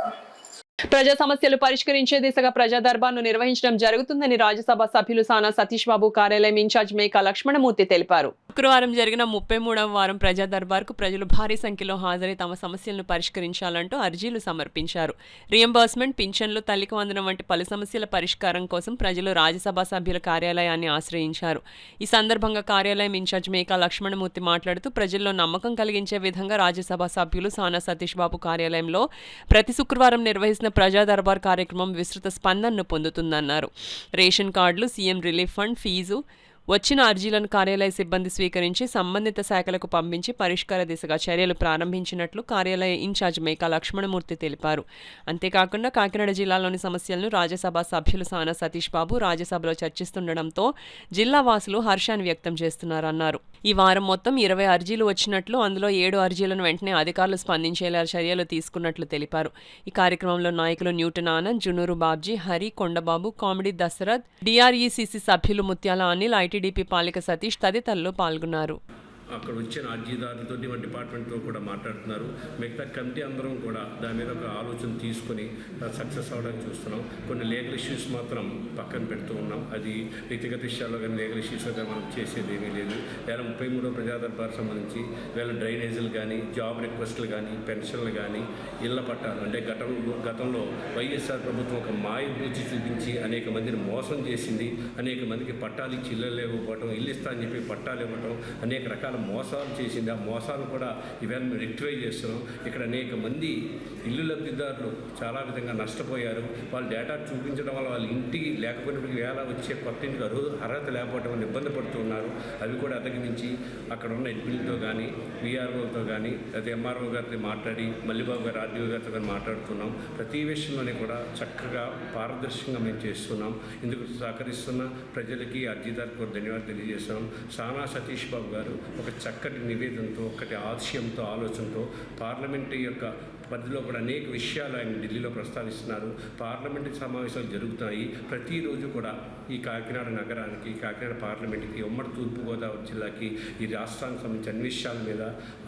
ప్రజా సమస్యలు పరిష్కరించే దిశగా ప్రజా దర్బార్ను నిర్వహించడం జరుగుతుందని రాజ్యసభ సభ్యులు సానా సతీష్ బాబు కార్యాలయం ఇన్ఛార్జ్ మేకా లక్ష్మణమూర్తి తెలిపారు. శుక్రవారం జరిగిన 33వ వారం ప్రజా దర్బార్కు ప్రజలు భారీ సంఖ్యలో హాజరై తమ సమస్యలను పరిష్కరించాలంటూ అర్జీలు సమర్పించారు. రియంబర్స్మెంట్, పింఛన్లు, తల్లికి వందనం వంటి పలు సమస్యల పరిష్కారం కోసం ప్రజలు రాజ్యసభ సభ్యుల కార్యాలయాన్ని ఆశ్రయించారు. ఈ సందర్భంగా కార్యాలయం ఇన్ఛార్జ్ మేకా లక్ష్మణమూర్తి మాట్లాడుతూ ప్రజల్లో నమ్మకం కలిగించే విధంగా రాజ్యసభ సభ్యులు సానా సతీష్ బాబు కార్యాలయంలో ప్రతి శుక్రవారం నిర్వహిస్తున్న ప్రజా దర్బార్ కార్యక్రమం విస్తృత స్పందనను పొందుతుందన్నారు. రేషన్ కార్డులు, సీఎం రిలీఫ్ ఫండ్, ఫీజు, వచ్చిన అర్జీలను కార్యాలయ సిబ్బంది స్వీకరించి సంబంధిత శాఖలకు పంపించి పరిష్కార దిశగా చర్యలు ప్రారంభించినట్లు కార్యాలయ ఇన్ఛార్జ్ మేకా లక్ష్మణమూర్తి తెలిపారు. అంతేకాకుండా కాకినాడ జిల్లాలోని సమస్యలను రాజ్యసభ సభ్యులు సానా సతీష్ బాబు రాజ్యసభలో చర్చిస్తుండటంతో జిల్లా వాసులు హర్షాన్ని వ్యక్తం చేస్తున్నారన్నారు. ఈ వారం మొత్తం 20 అర్జీలు వచ్చినట్లు, అందులో 7 అర్జీలను వెంటనే అధికారులు స్పందించేలా చర్యలు తీసుకున్నట్లు తెలిపారు. ఈ కార్యక్రమంలో నాయకులు న్యూటన్ ఆనంద్, జునూరు బాబ్జీ, హరి, కొండబాబు, కామెడీ దశరథ్, డిఆర్ఈసీసీ సభ్యులు ముత్యాల అనిల్, ఐటీడీపీ పాలిక సతీష్ తదితరులు పాల్గొన్నారు. అక్కడ వచ్చిన అర్జీదారులతో మా డిపార్ట్మెంట్తో కూడా మాట్లాడుతున్నారు. మిగతా కమిటీ అందరం కూడా దాని మీద ఒక ఆలోచన తీసుకొని సక్సెస్ అవ్వడానికి చూస్తున్నాం. కొన్ని లీగల్ ఇష్యూస్ మాత్రం పక్కన పెడుతూ ఉన్నాం. అది వ్యక్తిగత విషయాల్లో కానీ లీగల్ ఇష్యూస్గా మనం చేసేది ఏమీ లేదు. 33వ ప్రజా దర్బార్ సంబంధించి వీళ్ళ డ్రైనేజీలు కానీ, జాబ్ రిక్వెస్ట్లు కానీ, పెన్షన్లు కానీ, ఇళ్ల పట్టాలు అంటే గతంలో వైఎస్ఆర్ ప్రభుత్వం ఒక మాయ బూచి చూపించి అనేక మందిని మోసం చేసింది. అనేక మందికి పట్టాలు ఇచ్చి ఇళ్ళు ఇవ్వటం, ఇల్లు ఇస్తా అని చెప్పి పట్టాలు ఇవ్వటం, అనేక రకాల మోసాలు చేసింది. ఆ మోసాలు కూడా ఇవాళ మేము రెక్టిఫై చేస్తున్నాం. ఇక్కడ అనేక మంది ఇల్లు లబ్ధిదారులు చాలా విధంగా నష్టపోయారు. వాళ్ళ డేటా చూపించడం వల్ల వాళ్ళ ఇంటికి లేకపోయినప్పటికీ వేళ వచ్చే కొత్త ఇంటికి అర్హత లేకపోవడం వల్ల ఇబ్బంది పడుతూ ఉన్నారు. అవి కూడా అధిగమించి అక్కడ ఉన్న ఎడ్మిన్తో కానీ వీఆర్ఓతో కానీ లేదా ఎంఆర్ఓ గారితో మాట్లాడి మల్లిబాబు గారు ఆర్డీఓ గారితో కానీ మాట్లాడుతున్నాం. ప్రతి విషయంలోనే కూడా చక్కగా పారదర్శకంగా మేము చేస్తున్నాం. ఇందుకు సహకరిస్తున్న ప్రజలకి అర్జీదారులకు ధన్యవాదాలు తెలియజేస్తున్నాం. సానా సతీష్ బాబు గారు ఒక చక్కటి నివేదనతో, ఒకటి ఆశయంతో, ఆలోచనతో పార్లమెంటు యొక్క పరిధిలో కూడా అనేక విషయాలు ఆయన ఢిల్లీలో ప్రస్తావిస్తున్నారు. పార్లమెంటు సమావేశాలు జరుగుతున్నాయి. ప్రతిరోజు కూడా ఈ కాకినాడ నగరానికి, కాకినాడ పార్లమెంటుకి, ఉమ్మడి తూర్పుగోదావరి జిల్లాకి, ఈ రాష్ట్రానికి సంబంధించిన అన్ని విషయాల మీద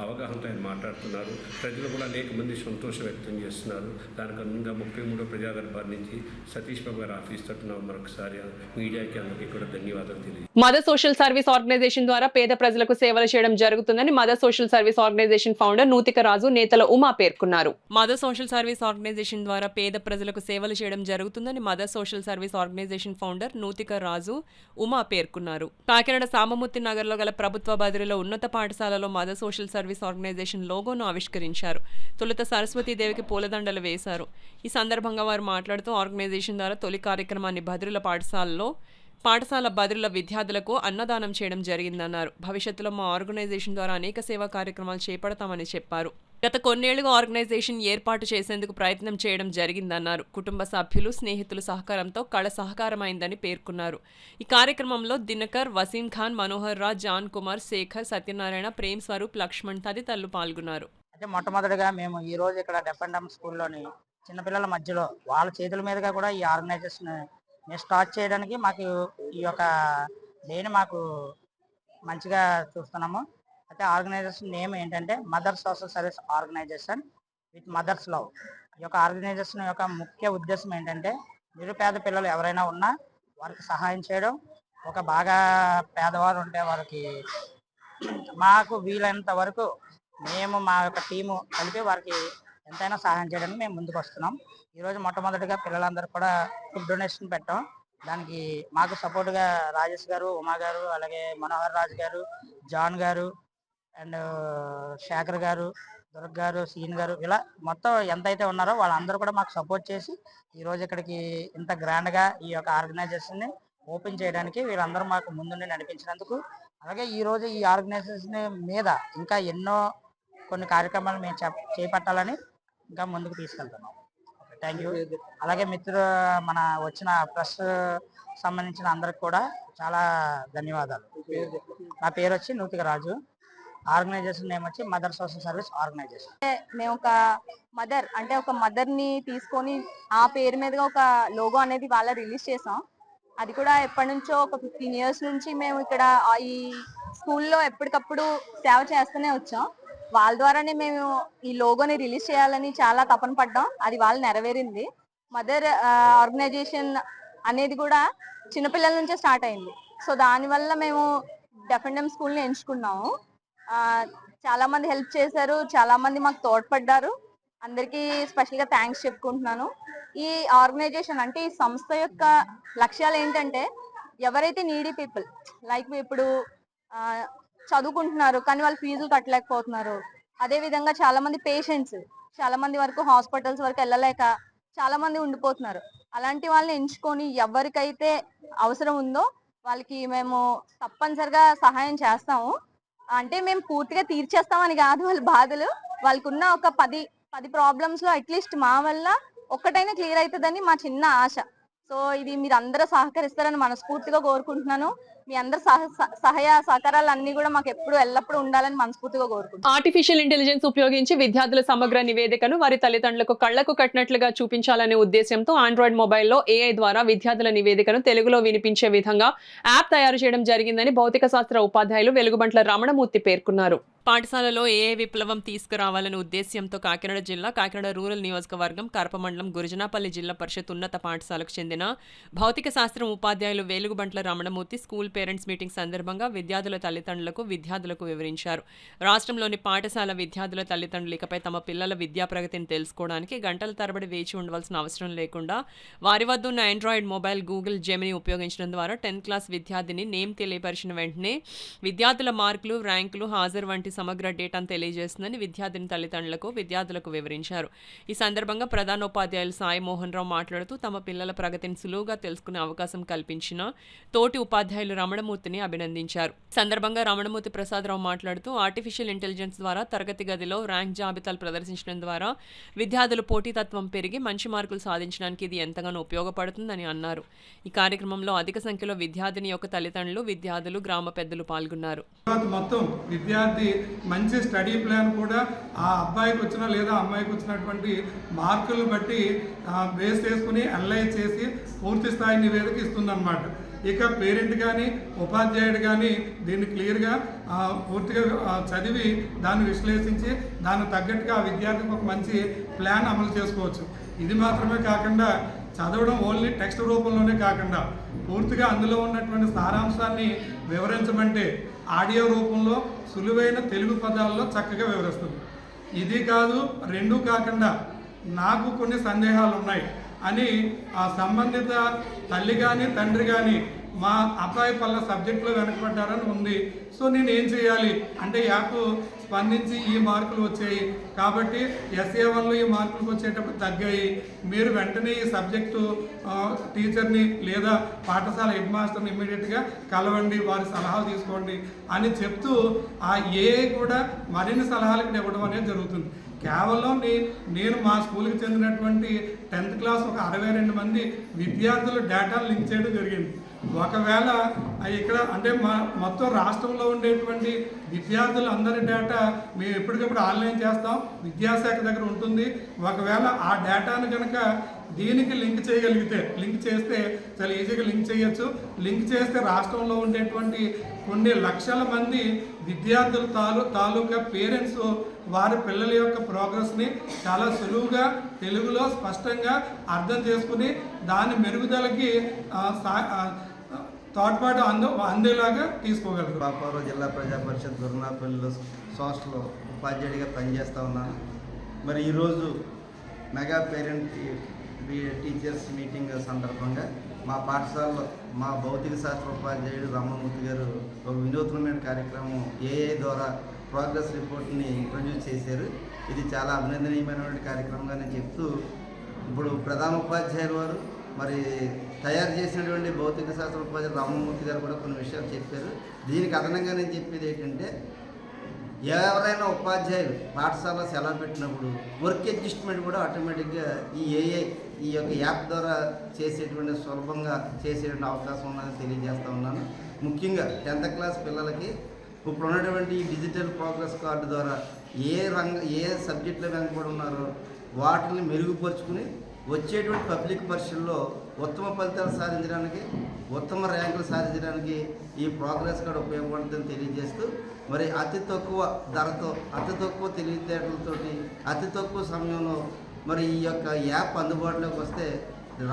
అవగాహనతో ఆయన మాట్లాడుతున్నారు. ప్రజలు కూడా అనేక మంది సంతోషం వ్యక్తం చేస్తున్నారు. దానికి అనుగుణంగా 33వ ప్రజా దర్బార్ నుంచి సతీష్ బాబు గారు ఆఫీస్ తట్టున్నాం. మరొకసారి మీడియాకి అందరికీ కూడా ధన్యవాదాలు తెలియజేస్తున్నాను. మదర్ సోషల్ సర్వీస్ ఆర్గనైజేషన్ ద్వారా పేద ప్రజలకు సేవలు చేయడం జరుగుతుందని mother social service organization founder Nutika Raju, Netala Uma పేర్కొన్నారు. మదర్ సోషల్ సర్వీస్ ఆర్గనైజేషన్ ద్వారా పేద ప్రజలకు సేవలు చేయడం జరుగుతుందని mother social service organization founder Nutika Raju, Uma పేర్కొన్నారు. కాకినాడ సామమూర్తి నగర్లో గల ప్రభుత్వ బదిలీలో ఉన్నత పాఠశాలలో మదర్ సోషల్ సర్వీస్ ఆర్గనైజేషన్ లోగోను ఆవిష్కరించారు. తొలుత సరస్వతీదేవికి పూలదండలు వేశారు. ఈ సందర్భంగా వారు మాట్లాడుతూ ఆర్గనైజేషన్ ద్వారా తొలి కార్యక్రమాన్ని పాఠశాల బదిలీల విద్యార్థులకు అన్నదానం చేయడం జరిగిందన్నారు. భవిష్యత్తులో మా ఆర్గనైజేషన్ ద్వారా అనేక సేవా కార్యక్రమాలు చేపడతామని చెప్పారు. గత కొన్నేళ్లుగా ఆర్గనైజేషన్ ఏర్పాటు చేసేందుకు ప్రయత్నం చేయడం జరిగిందన్నారు. కుటుంబ సభ్యులు, స్నేహితుల సహకారంతో కళ సహకారమైందని పేర్కొన్నారు. ఈ కార్యక్రమంలో దినకర్, వసీం ఖాన్, మనోహర్ రాజ్, జాన్ కుమార్, శేఖర్, సత్యనారాయణ, ప్రేమ్ స్వరూప్, లక్ష్మణ్ తదితరులు పాల్గొన్నారు. అయితే మొట్టమొదటిగా మేము ఈ రోజు ఇక్కడ డెఫెండమ్ స్కూల్లోని చిన్నపిల్లల మధ్యలో వాళ్ళ చేతుల మీదుగా కూడా ఈ ఆర్గనైజేషన్ స్టార్ట్ చేయడానికి మాకు ఈ యొక్క డేని మాకు మంచిగా చూస్తున్నాము. అయితే ఆర్గనైజేషన్ నేమ్ ఏంటంటే mother social service organization with mother's love. ఈ యొక్క ఆర్గనైజేషన్ యొక్క ముఖ్య ఉద్దేశం ఏంటంటే నిరుపేద పిల్లలు ఎవరైనా ఉన్నా వారికి సహాయం చేయడం, ఒక బాగా పేదవారు ఉంటే వారికి మాకు వీలైనంత వరకు మేము మా యొక్క టీము కలిపి వారికి ఎంతైనా సహాయం చేయడానికి మేము ముందుకు వస్తున్నాం. ఈరోజు మొట్టమొదటిగా పిల్లలందరూ కూడా ఫుడ్ డొనేషన్ పెట్టాం. దానికి మాకు సపోర్ట్గా రాజేష్ గారు, ఉమా గారు, అలాగే మనోహర్ రాజ్ గారు, జాన్ గారు అండ్ శేఖర్ గారు, దుర్గ్ గారు, సీన్ గారు, ఇలా మొత్తం ఎంతైతే ఉన్నారో వాళ్ళందరూ కూడా మాకు సపోర్ట్ చేసి ఈరోజు ఇక్కడికి ఇంత గ్రాండ్గా ఈ యొక్క ఆర్గనైజేషన్ని ఓపెన్ చేయడానికి వీళ్ళందరూ మాకు ముందుండి నడిపించినందుకు, అలాగే ఈరోజు ఈ ఆర్గనైజేషన్ మీద ఇంకా ఎన్నో కొన్ని కార్యక్రమాలు మేము చేపట్టాలని ఇంకా ముందుకు తీసుకెళ్తున్నాం. Thank you. అలాగే మన వచ్చిన ప్రెస్ సంబంధించిన అందరికి కూడా చాలా ధన్యవాదాలు. నా పేరు వచ్చి నూతిక రాజు, ఆర్గనైజేషన్ నేమ్ వచ్చి మదర్ సోషల్ సర్వీస్ ఆర్గనైజేషన్. మేము ఒక మదర్ని తీసుకొని ఆ పేరు మీదుగా ఒక లోగో అనేది వాళ్ళ రిలీజ్ చేసాం. అది కూడా ఎప్పటి నుంచో ఒక 15 years నుంచి మేము ఇక్కడ ఈ స్కూల్లో ఎప్పటికప్పుడు సేవ చేస్తూనే వచ్చాం. వాళ్ళ ద్వారానే మేము ఈ లోగోని రిలీజ్ చేయాలని చాలా తపన పడ్డాం. అది వాళ్ళు నెరవేరింది. మదర్ ఆర్గనైజేషన్ అనేది కూడా చిన్నపిల్లల నుంచే స్టార్ట్ అయింది. సో దానివల్ల మేము డెఫెండమ్ స్కూల్ని ఎంచుకున్నాము. చాలా మంది హెల్ప్ చేశారు, చాలా మంది మాకు తోడ్పడ్డారు. అందరికీ స్పెషల్గా థ్యాంక్స్ చెప్పుకుంటున్నాను. ఈ ఆర్గనైజేషన్ అంటే ఈ సంస్థ యొక్క లక్ష్యాలు ఏంటంటే ఎవరైతే నీడీ పీపుల్ లైక్ ఇప్పుడు చదువుకుంటున్నారు కానీ వాళ్ళు ఫీజులు కట్టలేకపోతున్నారు, అదే విధంగా చాలా మంది పేషెంట్స్ చాలా మంది వరకు హాస్పిటల్స్ వరకు వెళ్ళలేక చాలా మంది ఉండిపోతున్నారు. అలాంటి వాళ్ళని ఎంచుకొని ఎవరికైతే అవసరం ఉందో వాళ్ళకి మేము తప్పనిసరిగా సహాయం చేస్తాము. అంటే మేము పూర్తిగా తీర్చేస్తామని కాదు వాళ్ళ బాధలు. వాళ్ళకున్న ఒక 10 ప్రాబ్లమ్స్ లో అట్లీస్ట్ మా వల్ల ఒక్కటైనా క్లియర్ అవుతుందని మా చిన్న ఆశ. సో ఇది మీరు అందరూ సహకరిస్తారని మనస్ఫూర్తిగా కోరుకుంటున్నాను. మీ అందరు సహాయ సహకారాలు అన్ని కూడా మాకు ఎప్పుడు ఎల్లప్పుడూ ఉండాలని మనస్ఫూర్తిగా కోరుకుంటున్నాను. ఆర్టిఫిషియల్ ఇంటెలిజెన్స్ ఉపయోగించి విద్యార్థుల సమగ్ర నివేదికను వారి తల్లిదండ్రులకు కళ్లకు కట్టినట్లుగా చూపించాలనే ఉద్దేశంతో ఆండ్రాయిడ్ మొబైల్లో AI ద్వారా విద్యార్థుల నివేదికను తెలుగులో వినిపించే విధంగా యాప్ తయారు చేయడం జరిగిందని భౌతిక శాస్త్ర ఉపాధ్యాయులు వెలుగుబంట్ల రమణమూర్తి పేర్కొన్నారు. పాఠశాలలో AI విప్లవం తీసుకురావాలనే ఉద్దేశ్యంతో కాకినాడ జిల్లా కాకినాడ రూరల్ నియోజకవర్గం కరప మండలం గురుజనాపల్లి జిల్లా పరిషత్ ఉన్నత పాఠశాలకు చెందిన భౌతిక శాస్త్రం ఉపాధ్యాయులు వేలుగుబంట్ల రమణమూర్తి స్కూల్ పేరెంట్స్ మీటింగ్ సందర్భంగా విద్యార్థుల విద్యార్థులకు వివరించారు. రాష్ట్రంలోని పాఠశాల విద్యార్థుల తల్లిదండ్రులు ఇకపై తమ పిల్లల విద్యా ప్రగతిని తెలుసుకోవడానికి గంటల తరబడి వేచి ఉండవలసిన అవసరం లేకుండా వారి వద్ద ఉన్న ఆండ్రాయిడ్ మొబైల్, గూగుల్ జెమిని ఉపయోగించడం ద్వారా 10th క్లాస్ విద్యార్థిని నేమ్ తెలియపరిచిన వెంటనే విద్యార్థుల మార్కులు, ర్యాంకులు, హాజరు వంటి పూర్తి సమగ్ర డేటాను తెలియజేస్తుందని విద్యార్థిని తల్లిదండ్రులకు విద్యార్థులకు వివరించారు. ఈ సందర్భంగా ప్రధానోపాధ్యాయులు సాయి మోహన్ రావు మాట్లాడుతూ తమ పిల్లల ప్రగతిని సులువుగా తెలుసుకునే అవకాశం కల్పించిన తోటి ఉపాధ్యాయులు రమణమూర్తిని అభినందించారు. సందర్భంగా రమణమూర్తి ప్రసాదరావు మాట్లాడుతూ ఆర్టిఫిషియల్ ఇంటెలిజెన్స్ ద్వారా తరగతి గదిలో ర్యాంక్ జాబితాలు ప్రదర్శించడం ద్వారా విద్యార్థుల పోటీతత్వం పెరిగి మంచి మార్కులు సాధించడానికి ఇది ఎంతగానో ఉపయోగపడుతుందని అన్నారు. ఈ కార్యక్రమంలో అధిక సంఖ్యలో విద్యార్థిని యొక్క తల్లిదండ్రులు, విద్యార్థులు, గ్రామ పెద్దలు పాల్గొన్నారు. మొత్తం విద్యార్థి మంచి స్టడీ ప్లాన్ కూడా ఆ అబ్బాయికి వచ్చిన లేదా అమ్మాయికి వచ్చినటువంటి మార్కులు బట్టి బేస్ చేసుకుని అనలైజ్ చేసి పూర్తి స్థాయి నివేదిక ఇస్తుందన్నమాట. ఇక పేరెంట్ కానీ ఉపాధ్యాయుడు కానీ దీన్ని క్లియర్గా పూర్తిగా చదివి దాన్ని విశ్లేషించి దానికి తగ్గట్టుగా ఆ విద్యార్థికి ఒక మంచి ప్లాన్ అమలు చేసుకోవచ్చు. ఇది మాత్రమే కాకుండా చదవడం ఓన్లీ టెక్స్ట్ రూపంలోనే కాకుండా పూర్తిగా అందులో ఉన్నటువంటి సారాంశాన్ని వివరించమంటే ఆడియో రూపంలో సులువైన తెలుగు పదాల్లో చక్కగా వివరిస్తుంది. ఇది కాదు, రెండూ కాకుండా నాకు కొన్ని సందేహాలు ఉన్నాయి అని ఆ సంబంధిత తల్లి కానీ తండ్రి కానీ మా అబ్బాయి పల్ల సబ్జెక్టులో వెనకబడ్డారని ఉంది, సో నేను ఏం చేయాలి అంటే యాప్ స్పందించి ఈ మార్కులు వచ్చాయి కాబట్టి SA1లో ఈ మార్కులకు వచ్చేటప్పుడు తగ్గాయి, మీరు వెంటనే ఈ సబ్జెక్టు టీచర్ని లేదా పాఠశాల హెడ్ మాస్టర్ని ఇమ్మీడియట్గా కలవండి, వారి సలహాలు తీసుకోండి అని చెప్తూ ఆ కూడా మరిన్ని సలహాలు ఇవ్వడం అనేది జరుగుతుంది. కేవలం నేను మా స్కూల్కి చెందినటువంటి 10th క్లాస్ ఒక 62 మంది విద్యార్థుల డేటాను లింక్ చేయడం జరిగింది. ఒకవేళ ఇక్కడ అంటే మొత్తం రాష్ట్రంలో ఉండేటువంటి విద్యార్థులు అందరి డేటా మేము ఎప్పటికప్పుడు ఆన్లైన్ చేస్తాం, విద్యాశాఖ దగ్గర ఉంటుంది. ఒకవేళ ఆ డేటాను కనుక దీనికి లింక్ చేయగలిగితే, లింక్ చేస్తే చాలా ఈజీగా లింక్ చేయొచ్చు. లింక్ చేస్తే రాష్ట్రంలో ఉండేటువంటి కొన్ని లక్షల మంది విద్యార్థుల తాలూకా పేరెంట్స్ వారి పిల్లల యొక్క ప్రోగ్రెస్ని చాలా సులువుగా తెలుగులో స్పష్టంగా అర్థం చేసుకుని దాని మెరుగుదలకి తోడ్పాటు అందేలాగా తీసుకోగలరు. పాపారావు జిల్లా ప్రజా పరిషత్ గురునాపల్లిలో సోషల్ ఉపాధ్యాయుడిగా పనిచేస్తూ ఉన్నాను. మరి ఈరోజు మెగా పేరెంట్ టీచర్స్ మీటింగ్ సందర్భంగా మా పాఠశాలలో మా భౌతిక శాస్త్ర ఉపాధ్యాయుడు రమణమూర్తి గారు ఒక వినూత్నమైన కార్యక్రమం AI ద్వారా ప్రోగ్రెస్ రిపోర్ట్ని ఇంట్రొడ్యూస్ చేశారు. ఇది చాలా అభినందనీయమైనటువంటి కార్యక్రమంగా నేను చెప్తూ, ఇప్పుడు ప్రధాన ఉపాధ్యాయులు వారు మరి తయారు చేసినటువంటి భౌతిక శాస్త్ర ఉపాధ్యాయులు రమణమూర్తి గారు కూడా కొన్ని విషయాలు చెప్పారు. దీనికి అదనంగా నేను చెప్పేది ఏంటంటే, ఎవరైనా ఉపాధ్యాయులు పాఠశాలలో సెలవు పెట్టినప్పుడు వర్క్ అడ్జస్ట్మెంట్ కూడా ఆటోమేటిక్గా ఈ AI ఈ యొక్క యాప్ ద్వారా చేసేటువంటి సులభంగా చేసేటువంటి అవకాశం ఉన్నదని తెలియజేస్తూ ఉన్నాను. ముఖ్యంగా 10th క్లాస్ పిల్లలకి ఇప్పుడు ఉన్నటువంటి ఈ డిజిటల్ ప్రోగ్రెస్ కార్డు ద్వారా ఏ సబ్జెక్టులో వెనకబడి ఉన్నారో వాటిని మెరుగుపరుచుకుని వచ్చేటువంటి పబ్లిక్ పరీక్షల్లో ఉత్తమ ఫలితాలు సాధించడానికి, ఉత్తమ ర్యాంకులు సాధించడానికి ఈ ప్రోగ్రెస్ కార్డు ఉపయోగపడుతుందని తెలియజేస్తూ, మరి అతి తక్కువ ధరతో, అతి తక్కువ తెలివితేటలతోటి, అతి తక్కువ సమయంలో మరి ఈ యొక్క యాప్ అందుబాటులోకి వస్తే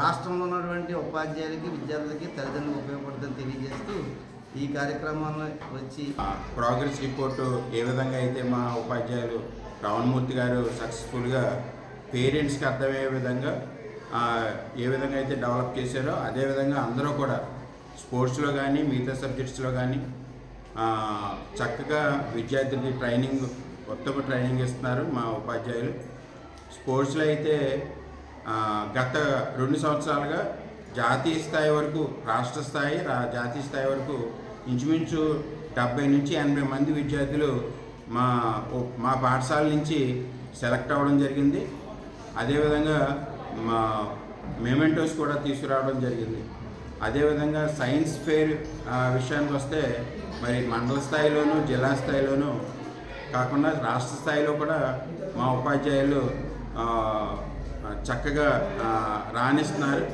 రాష్ట్రంలో ఉన్నటువంటి ఉపాధ్యాయులకి, విద్యార్థులకి, తల్లిదండ్రులకు ఉపయోగపడుతుందని తెలియజేస్తూ ఈ కార్యక్రమాన్ని వచ్చి ప్రోగ్రెస్ రిపోర్టు ఏ విధంగా అయితే మా ఉపాధ్యాయులు రమణమూర్తి గారు సక్సెస్ఫుల్గా పేరెంట్స్కి అర్థమయ్యే విధంగా ఏ విధంగా అయితే డెవలప్ చేశారో అదేవిధంగా అందరూ కూడా స్పోర్ట్స్లో కానీ మిగతా సబ్జెక్ట్స్లో కానీ చక్కగా విద్యార్థులకి ఉత్తమ ట్రైనింగ్ ఇస్తున్నారు మా ఉపాధ్యాయులు. స్పోర్ట్స్లో అయితే గత 2 సంవత్సరాలుగా జాతీయ స్థాయి వరకు, రాష్ట్ర స్థాయి, జాతీయ స్థాయి వరకు ఇంచుమించు 70 నుంచి 80 మంది విద్యార్థులు మా పాఠశాల నుంచి సెలెక్ట్ అవ్వడం జరిగింది. అదేవిధంగా మా మెమెంటోస్ కూడా తీసుకురావడం జరిగింది. అదేవిధంగా సైన్స్ ఫెయిర్ విషయానికి వస్తే మరి మండల స్థాయిలోనూ, జిల్లా స్థాయిలోనూ కాకుండా రాష్ట్ర స్థాయిలో కూడా మా ఉపాధ్యాయులు చక్కగా రాణిస్తున్నారు.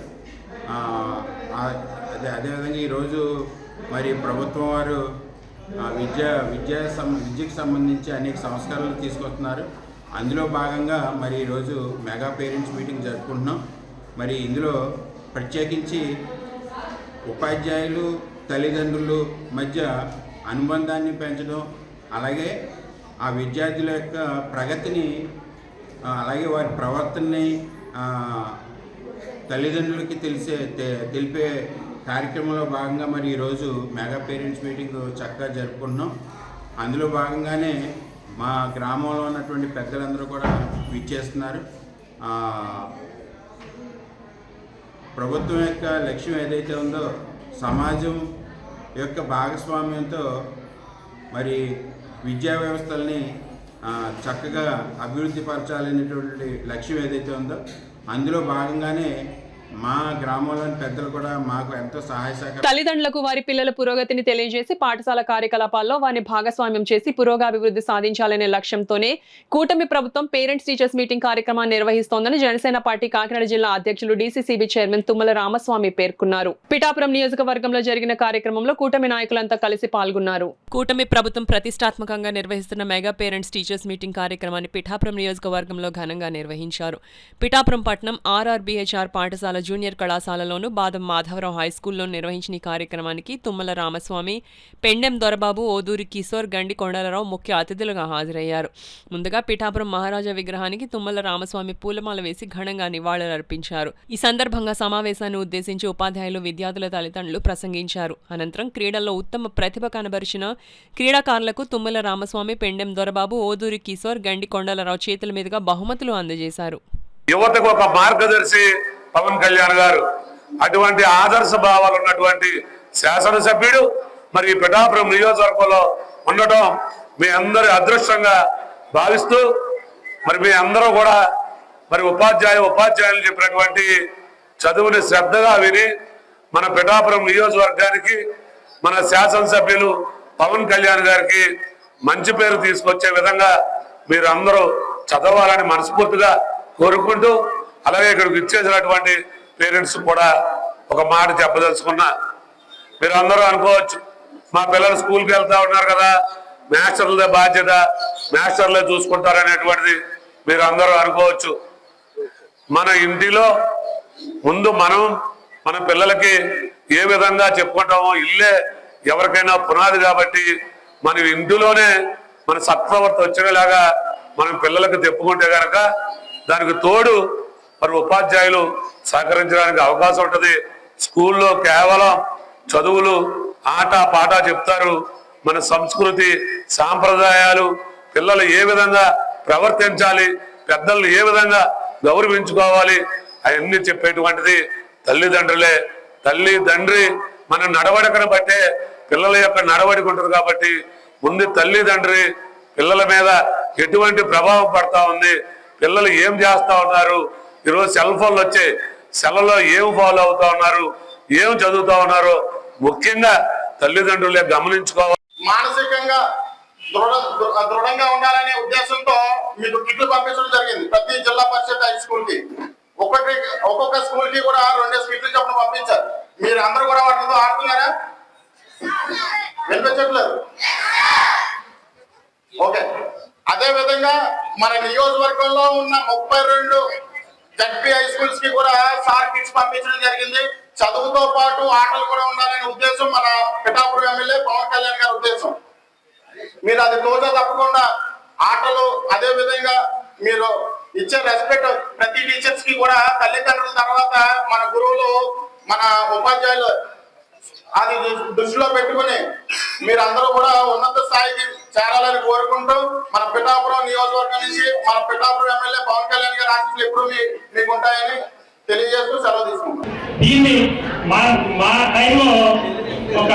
అదేవిధంగా ఈరోజు మరి ప్రభుత్వం వారు విద్యకు సంబంధించి అనేక సంస్కరణలు తీసుకొస్తున్నారు. అందులో భాగంగా మరి ఈరోజు మెగా పేరెంట్స్ మీటింగ్ జరుపుకుంటున్నాం. మరి ఇందులో ప్రత్యేకించి ఉపాధ్యాయులు, తల్లిదండ్రులు మధ్య అనుబంధాన్ని పెంచడం, అలాగే ఆ విద్యార్థుల యొక్క ప్రగతిని, అలాగే వారి ప్రవర్తనని తల్లిదండ్రులకి తెలిపే కార్యక్రమంలో భాగంగా మరి ఈరోజు మెగా పేరెంట్స్ మీటింగ్ చక్కగా జరుపుకుంటున్నాం. అందులో భాగంగానే మా గ్రామంలో ఉన్నటువంటి పెద్దలందరూ కూడా విచ్చేస్తున్నారు. ప్రభుత్వం యొక్క లక్ష్యం ఏదైతే ఉందో సమాజం యొక్క భాగస్వామ్యంతో మరి విద్యా వ్యవస్థల్ని చక్కగా అభివృద్ధి పరచాలనేటువంటి లక్ష్యం ఏదైతే ఉందో అందులో భాగంగానే మా గ్రామంలోని పెద్దలు కూడా మాకు ఎంతో సహాయ సహకారం. తల్లిదండ్రులకు వారి పిల్లల పురోగతిని తెలియజేసి పాఠశాల కార్యకలాపాల్లో వారిని భాగస్వామ్యం చేసి పురోగాభివృద్ధి సాధించాలనే లక్ష్యంతోనే కూటమి ప్రభుత్వం పేరెంట్స్ టీచర్స్ మీటింగ్ కార్యక్రమాన్ని నిర్వహిస్తోందని జనసేన పార్టీ కాకినాడ జిల్లా అధ్యక్షులు డీసీసీబీ చైర్మన్ తుమ్మల రామస్వామి పేర్కొన్నారు. పిఠాపురం నియోజకవర్గంలో జరిగిన కార్యక్రమంలో కూటమి నాయకులంతా కలిసి పాల్గొన్నారు. కూటమి ప్రభుత్వం ప్రతిష్టాత్మకంగా నిర్వహిస్తున్న మెగా పేరెంట్స్ టీచర్స్ మీటింగ్ కార్యక్రమాన్ని పిఠాపురం నియోజకవర్గంలో ఘనంగా నిర్వహించారు. పిఠాపురం పట్నం ఆర్ఆర్బీహెచ్ఆర్ పాఠశాల జూనియర్ కళాశాలలోను బాదం మాధవరావు హైస్కూల్లో నిర్వహించిన ఈ కార్యక్రమానికి తుమ్మల రామస్వామి, పెండెం దొరబాబు, ఓదూరి కిశోర్, గండి కొండలరావు ముఖ్య అతిథులుగా హాజరయ్యారు. ముందుగా పిఠాపురం మహారాజా విగ్రహానికి తుమ్మల రామస్వామి పూలమాల వేసి ఘనంగా నివాళులర్పించారు. ఈ సందర్భంగా సమావేశాన్ని ఉద్దేశించి ఉపాధ్యాయులు, విద్యార్థుల తల్లిదండ్రులు ప్రసంగించారు. అనంతరం క్రీడల్లో ఉత్తమ ప్రతిభ కనబరిచిన క్రీడాకారులకు తుమ్మల రామస్వామి, పెండెం దొరబాబు, ఓదూరి కిశోర్, గండి కొండలరావు చేతుల మీదుగా బహుమతులు అందజేశారు. యువతకు ఒక మార్గదర్శి పవన్ కళ్యాణ్ గారు. అటువంటి ఆదర్శ భావాలు ఉన్నటువంటి శాసనసభ్యుడు మరి పిఠాపురం నియోజకవర్గంలో ఉండటం మీ అందరి అదృష్టంగా భావిస్తూ మరి మీ అందరూ కూడా మరి ఉపాధ్యాయులు చెప్పినటువంటి చదువుని శ్రద్ధగా విని మన పిఠాపురం నియోజకవర్గానికి మన శాసనసభ్యులు పవన్ కళ్యాణ్ గారికి మంచి పేరు తీసుకొచ్చే విధంగా మీరు అందరూ చదవాలని మనస్ఫూర్తిగా కోరుకుంటూ, అలాగే ఇక్కడికి ఇచ్చేసినటువంటి పేరెంట్స్ కూడా ఒక మాట చెప్పదలుచుకున్నా. మీరు అందరూ అనుకోవచ్చు, మా పిల్లలు స్కూల్కి వెళ్తా ఉన్నారు కదా, మాస్టర్లదే బాధ్యత, మాస్టర్లే చూసుకుంటారనేటువంటిది మీరు అందరూ అనుకోవచ్చు. మన ఇంటిలో ముందు మనం మన పిల్లలకి ఏ విధంగా చెప్పుకుంటామో ఇల్లే ఎవరికైనా పునాది కాబట్టి మన ఇంటిలోనే మన సత్ప్రవర్తన వచ్చేలాగా మనం పిల్లలకు చెప్పుకుంటే కనుక దానికి తోడు మరి ఉపాధ్యాయులు సహకరించడానికి అవకాశం ఉంటుంది. స్కూల్లో కేవలం చదువులు, ఆట పాట చెప్తారు. మన సంస్కృతి, సాంప్రదాయాలు, పిల్లలు ఏ విధంగా ప్రవర్తించాలి, పెద్దలను ఏ విధంగా గౌరవించుకోవాలి అవన్నీ చెప్పేటువంటిది తల్లిదండ్రులే. తల్లి తండ్రి మన నడవడికను బట్టే పిల్లల యొక్క నడవడిక ఉంటుంది కాబట్టి ముందు తల్లిదండ్రి పిల్లల మీద ఎటువంటి ప్రభావం పడతా ఉంది, పిల్లలు ఏం చేస్తా ఉన్నారు, ఈరోజు సెల్ ఫోన్లు వచ్చే సెల్లో ఏం ఫాలో అవుతా ఉన్నారు, ఏం చదువుతా ఉన్నారో ముఖ్యంగా తల్లిదండ్రులే గమనించుకోవాలి. మానసికంగా దృఢంగా ఉండాలనే ఉద్దేశంతో మీకు కిట్లు పంపించడం జరిగింది. ప్రతి జిల్లా పరిషత్ హై స్కూల్ కి ఒక్కొక్క స్కూల్ కి కూడా 2 కిట్లు చొప్పున పంపించారు. మీరు అందరూ కూడా వాటితో ఆడుతున్నారా? వినిపించట్లేదు? ఓకే. అదే విధంగా మన నియోజకవర్గంలో ఉన్న 32 జడ్పీ హై స్కూల్స్ కి కూడా సార్ కిట్స్ పంపించడం జరిగింది. చదువుతో పాటు ఆటలు కూడా ఉండాలనే ఉద్దేశం మన పిఠాపురం ఎమ్మెల్యే పవన్ కళ్యాణ్ గారి ఉద్దేశం. మీరు అది తోట తప్పకుండా ఆటలు, అదే విధంగా మీరు ఇచ్చే రెస్పెక్ట్ ప్రతి టీచర్స్ కి కూడా తల్లిదండ్రుల తర్వాత మన గురువులు, మన ఉపాధ్యాయులు అది దృష్టిలో పెట్టుకుని మీరందరూ కూడా ఉన్నత స్థాయికి చేరాలని కోరుకుంటూ మన పిఠాపురం నియోజకవర్గం నుంచి మన పిఠాపురం ఎమ్మెల్యే పవన్ కళ్యాణ్ గారి ఆశీస్సులు ఎప్పుడు మీకు ఉంటాయని తెలియజేస్తూ సెలవు తీసుకుంటాం. దీన్ని మా టైంలో ఒక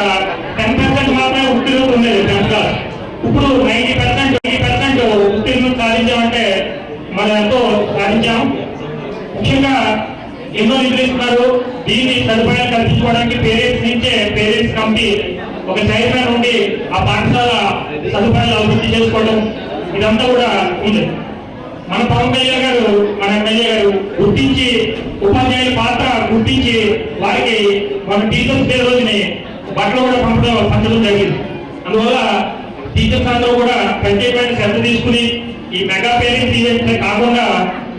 10% మాత్రమే ఉత్తీర్ణత ఉండేది 10th క్లాస్. ఇప్పుడు 90% ఉత్తీర్ణత సాధించామంటే మనం ఎంతో సాధించాం. ముఖ్యంగా ఎన్నో నిధులు ఇస్తున్నారు. దీన్ని సదుపాయాలు కల్పించుకోవడానికి పేరెంట్స్ కమిటీ ఒక చైర్మన్ ఉండి ఆ పాఠశాల సదుపాయాలు అభివృద్ధి చేసుకోవడం ఇదంతా కూడా ఉంది. మన పవన్ కళ్యాణ్ గారు, మన ఎమ్మెల్యే గారు గుర్తించి ఉపాధ్యాయుల పాత్ర గుర్తించి వారికి మన టీచర్స్ డే రోజుని బట్టలు కూడా పంచడం జరిగింది. అందువల్ల టీచర్స్ అందరూ కూడా ప్రత్యేకమైన శ్రద్ధ తీసుకుని ఈ మెగా పేరెంట్స్ ఈవెంట్స్ కాకుండా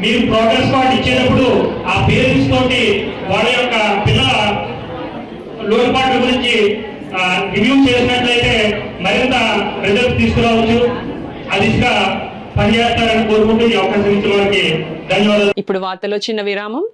మీరు ప్రోగ్రెస్ కార్డ్ ఇచ్చేటప్పుడు ఆ పేరెంట్స్ తోటి వాళ్ళ యొక్క పిల్లల లోటుపాట్ల గురించి రివ్యూ చేసినట్లయితే మరింత రిజల్ట్స్ తీసుకురావచ్చు. అది పనిచేస్తారని కోరుకుంటూ ఈ అవకాశం ఇచ్చిన వారికి ధన్యవాదాలు. ఇప్పుడు వార్తలో చిన్న విరామం.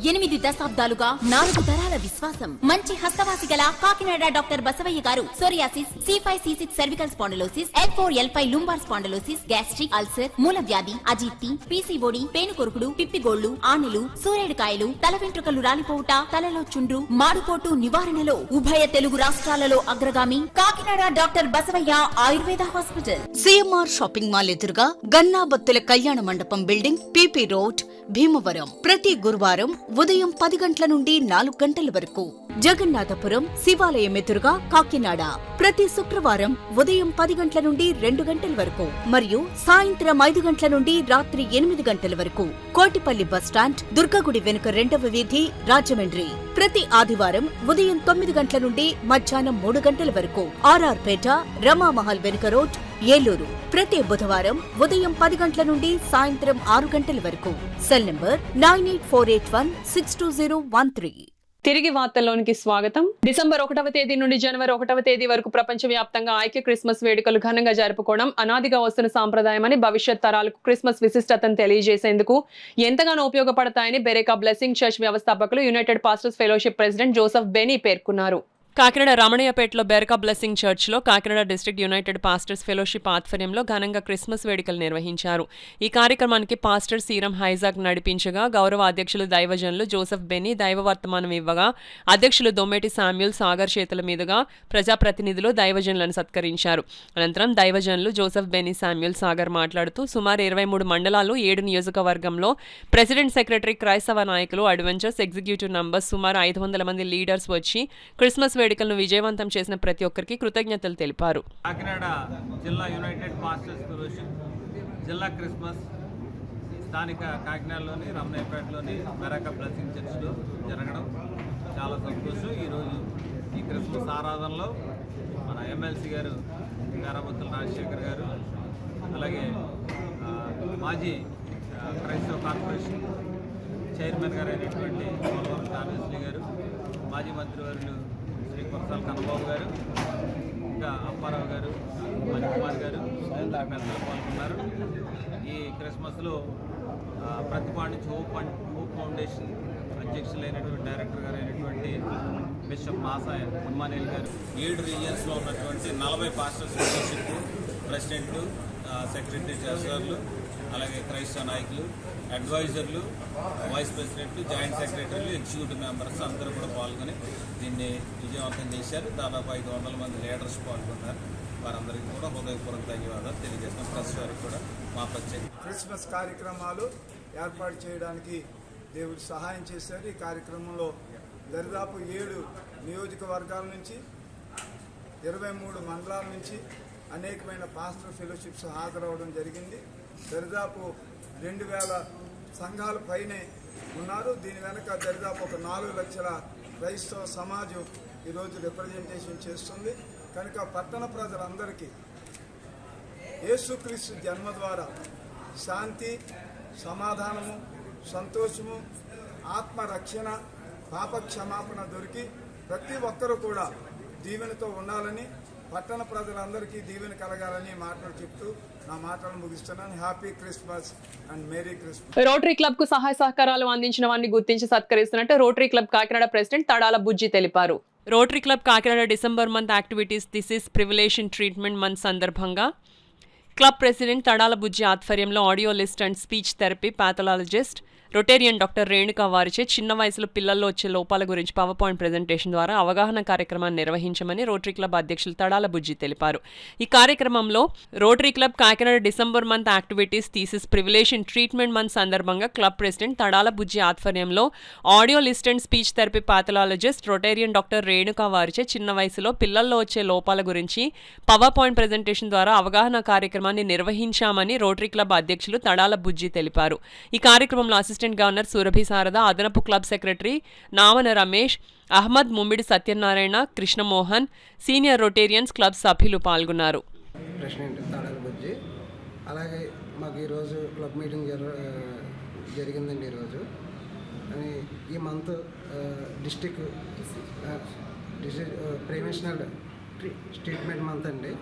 8 దశాబ్దాలుగా 4 తరాల విశ్వాసం. మంచి హస్తవాసి గల కాకినాడ డాక్టర్ బసవయ్య గారు psoriasis, C5C6 cervical spondylosis, L4L5 lumbar spondylosis, gastric, ulcer, మూల వ్యాధి, అజీర్తి, PCOD, పేనుకొరుకుడు, పిప్పిగోళ్లు, ఆనెలు, సూరేడుకాయలు, తల వెంట్రుకలు రాలిపోవుట, తలలో చుండ్రు, మాడుకోటు నివారణలో ఉభయ తెలుగు రాష్ట్రాలలో అగ్రగామి Kakinada doctor Basavayya Ayurveda hospital. CMR shopping mall ఎదురుగా గన్నాబత్తుల కళ్యాణ మండపం బిల్డింగ్, PP రోడ్, భీమవరం. ప్రతి గురువారం ఉదయం 10 గంటల నుండి 4 గంటల వరకు. జగన్నాథపురం శివాలయం ఎదురుగా కాకినాడ ప్రతి శుక్రవారం ఉదయం 10 గంటల నుండి 2 గంటల వరకు మరియు సాయంత్రం 5 గంటల నుండి రాత్రి 8 గంటల వరకు. కోటిపల్లి బస్టాండ్, దుర్గగుడి వెనుక 2వ వీధి, రాజమండ్రి. ప్రతి ఆదివారం ఉదయం 9 గంటల నుండి మధ్యాహ్నం 3 గంటల వరకు. RR పేట, రమామహల్ వెనుక రోడ్, ఏలూరు. ప్రతి బుధవారం ఉదయం 10 గంటల నుండి సాయంత్రం 6 గంటల వరకు. Cell number 9848162013. తిరిగి వార్తల్లోనికి స్వాగతం. డిసెంబర్ 1వ తేదీ నుండి జనవరి 1వ తేదీ వరకు ప్రపంచవ్యాప్తంగా ఐక్య క్రిస్మస్ వేడుకలు ఘనంగా జరుపుకోవడం అనాదిగా వస్తున్న సాంప్రదాయమని, భవిష్యత్ తరాలకు క్రిస్మస్ విశిష్టతను తెలియజేసేందుకు ఎంతగానో ఉపయోగపడతాయని బెరేకా బ్లెస్సింగ్ చర్చ్ వ్యవస్థాపకులు, United pastors fellowship president Joseph Benny పేర్కొన్నారు. కాకినాడ రమణయ్యపేటలో బెరకా బ్లెస్సింగ్ చర్చ్లో Kakinada district United pastors fellowship ఆధ్వర్యంలో ఘనంగా క్రిస్మస్ వేడుకలు నిర్వహించారు. ఈ కార్యక్రమానికి పాస్టర్ సీరం హైజాక్ నడిపించగా గౌరవ అధ్యక్షులు దైవజనులు జోసెఫ్ బెన్నీ దైవ వర్తమానం ఇవ్వగా అధ్యక్షులు దొమ్మేటి శామ్యూల్ సాగర్ చేతుల మీదుగా ప్రజాప్రతినిధులు దైవజనులను సత్కరించారు. అనంతరం దైవజనులు జోసెఫ్ బెన్నీ శామ్యూల్ సాగర్ మాట్లాడుతూ సుమారు 23 మండలాలు 7 నియోజకవర్గంలో ప్రెసిడెంట్, సెక్రటరీ, క్రైస్తవ నాయకులు, అడ్వెంచర్స్, ఎగ్జిక్యూటివ్ నంబర్స్ సుమారు 500 మంది లీడర్స్ వచ్చి క్రిస్మస్ వేడుకలను విజయవంతం చేసిన ప్రతి ఒక్కరికి కృతజ్ఞతలు తెలిపారు. కాకినాడ జిల్లా యునైటెడ్ పాస్టర్స్ ఫెలోషిప్ జిల్లా క్రిస్మస్ స్థానిక కాకినాడలోని రమణయ్యపేటలోని బెరకా బ్లెస్సింగ్ చర్చ్లో జరగడం చాలా సంతోషం. ఈరోజు ఈ క్రిస్మస్ ఆరాధనలో మన ఎమ్మెల్సీ గారు గారాబత్తుల రాజశేఖర్ గారు, అలాగే మాజీ క్రైస్తవ కార్పొరేషన్ చైర్మన్ గారు అయినటువంటి పోలవరం తానేశ్వరి గారు, మాజీ మంత్రివర్యులు శ్రీ కొరసాల కన్నబాబు గారు, ఇంకా అప్పారావు గారు, మణికుమార్ గారు పెద్దలు పాల్గొన్నారు. ఈ క్రిస్మస్లో ప్రతిపాడు నుంచి హోప్ ఫౌండేషన్ అధ్యక్షులైనటువంటి డైరెక్టర్ గారు అయినటువంటి బిషప్ మాసాయ ఉమ్మానేల్ గారు, 7 రీజియన్స్లో ఉన్నటువంటి 40 పాస్టర్స్ ఫెలోషిప్ ప్రెసిడెంట్లు, సెక్రటరీ, ట్రెజరర్లు, అలాగే క్రైస్తవ నాయకులు, అడ్వైజర్లు, వైస్ ప్రెసిడెంట్లు, జాయింట్ సెక్రటరీలు, ఎగ్జిక్యూటివ్ మెంబర్స్ అందరూ కూడా పాల్గొని దీన్ని విజయవంతం చేశారు. దాదాపు 500 మంది లీడర్స్ పాల్గొన్నారు. వారందరికీ కూడా హృదయపూర్వక ధన్యవాదాలు తెలియజేస్తున్నాం. ప్రెస్ వారికి కూడా మా ప్రత్యేక క్రిస్మస్ కార్యక్రమాలు ఏర్పాటు చేయడానికి దేవుడు సహాయం చేశారు. ఈ కార్యక్రమంలో దరిదాపు 7 నియోజకవర్గాల నుంచి 23 మండలాల నుంచి అనేకమైన పాస్టర్ ఫెలోషిప్స్ హాజరవడం జరిగింది. దరిదాపు 2000 సంఘాల పైనే ఉన్నారు. దీని వెనక దరిదాపు ఒక 4 లక్షల క్రైస్తవ సమాజం ఈరోజు రిప్రజెంటేషన్ చేస్తుంది. కనుక పట్టణ ప్రజలందరికీ యేసుక్రీస్తు జన్మ ద్వారా శాంతి, సమాధానము, సంతోషము, ఆత్మరక్షణ, పాపక్షమాపణ దొరికి ప్రతి ఒక్కరూ కూడా దీవెనతో ఉండాలని, పట్టణ ప్రజలందరికీ దీవెన కలగాలని మాటలు చెప్తూ నా మాటలను ముగిస్తున్నాను. Happy Christmas and merry Christmas. Rotary club కు సహాయ సహకారాలు అందించిన వారిని గుర్తించి సత్కరిస్తున్నట్టు rotary club Kakinada president Tadala Bujji తెలిపారు. Rotary club Kakinada December month activities this prevention treatment month సందర్భంగా క్లబ్ ప్రెసిడెంట్ తడాల బుజ్జి ఆధ్వర్యంలో audiologist and speech therapy pathologist rotarian doctor Renuka వారిచే చిన్న వయసులో పిల్లల్లో వచ్చే లోపాల గురించి పవర్ పాయింట్ ప్రెజెంటేషన్ ద్వారా అవగాహన కార్యక్రమాన్ని నిర్వహించమని రోటరీ క్లబ్ అధ్యక్షులు తడాల బుజ్జి తెలిపారు. ఈ కార్యక్రమంలో rotary club Kakinada December month activities this is prevention treatment month సందర్భంగా క్లబ్ ప్రెసిడెంట్ తడాల బుజ్జి ఆధ్వర్యంలో audiologist and speech therapy pathologist rotarian doctor Renuka వారిచే చిన్న వయసులో పిల్లల్లో వచ్చే లోపాల గురించి పవర్ పాయింట్ ప్రెజెంటేషన్ ద్వారా అవగాహన కార్యక్రమాన్ని నిర్వహించామని రోటరీ క్లబ్ అధ్యక్షులు తడాల బుజ్జి తెలిపారు. ఈ కార్యక్రమంలో అసిస్టెంట్ గవర్నర్ సురభి శారద, అదనపు club secretary Namana Ramesh, Ahmed, Mummidi Satyanarayana, Krishnamohan, senior rotarians club సభ్యులు పాల్గొన్నారు. ప్రెసిడెంట్ తడాల బుజ్జి. అలాగే మాకు ఈరోజు క్లబ్ మీటింగ్ జరిగిందండి. ఈరోజు ఈ month district prevention treatment month అండి.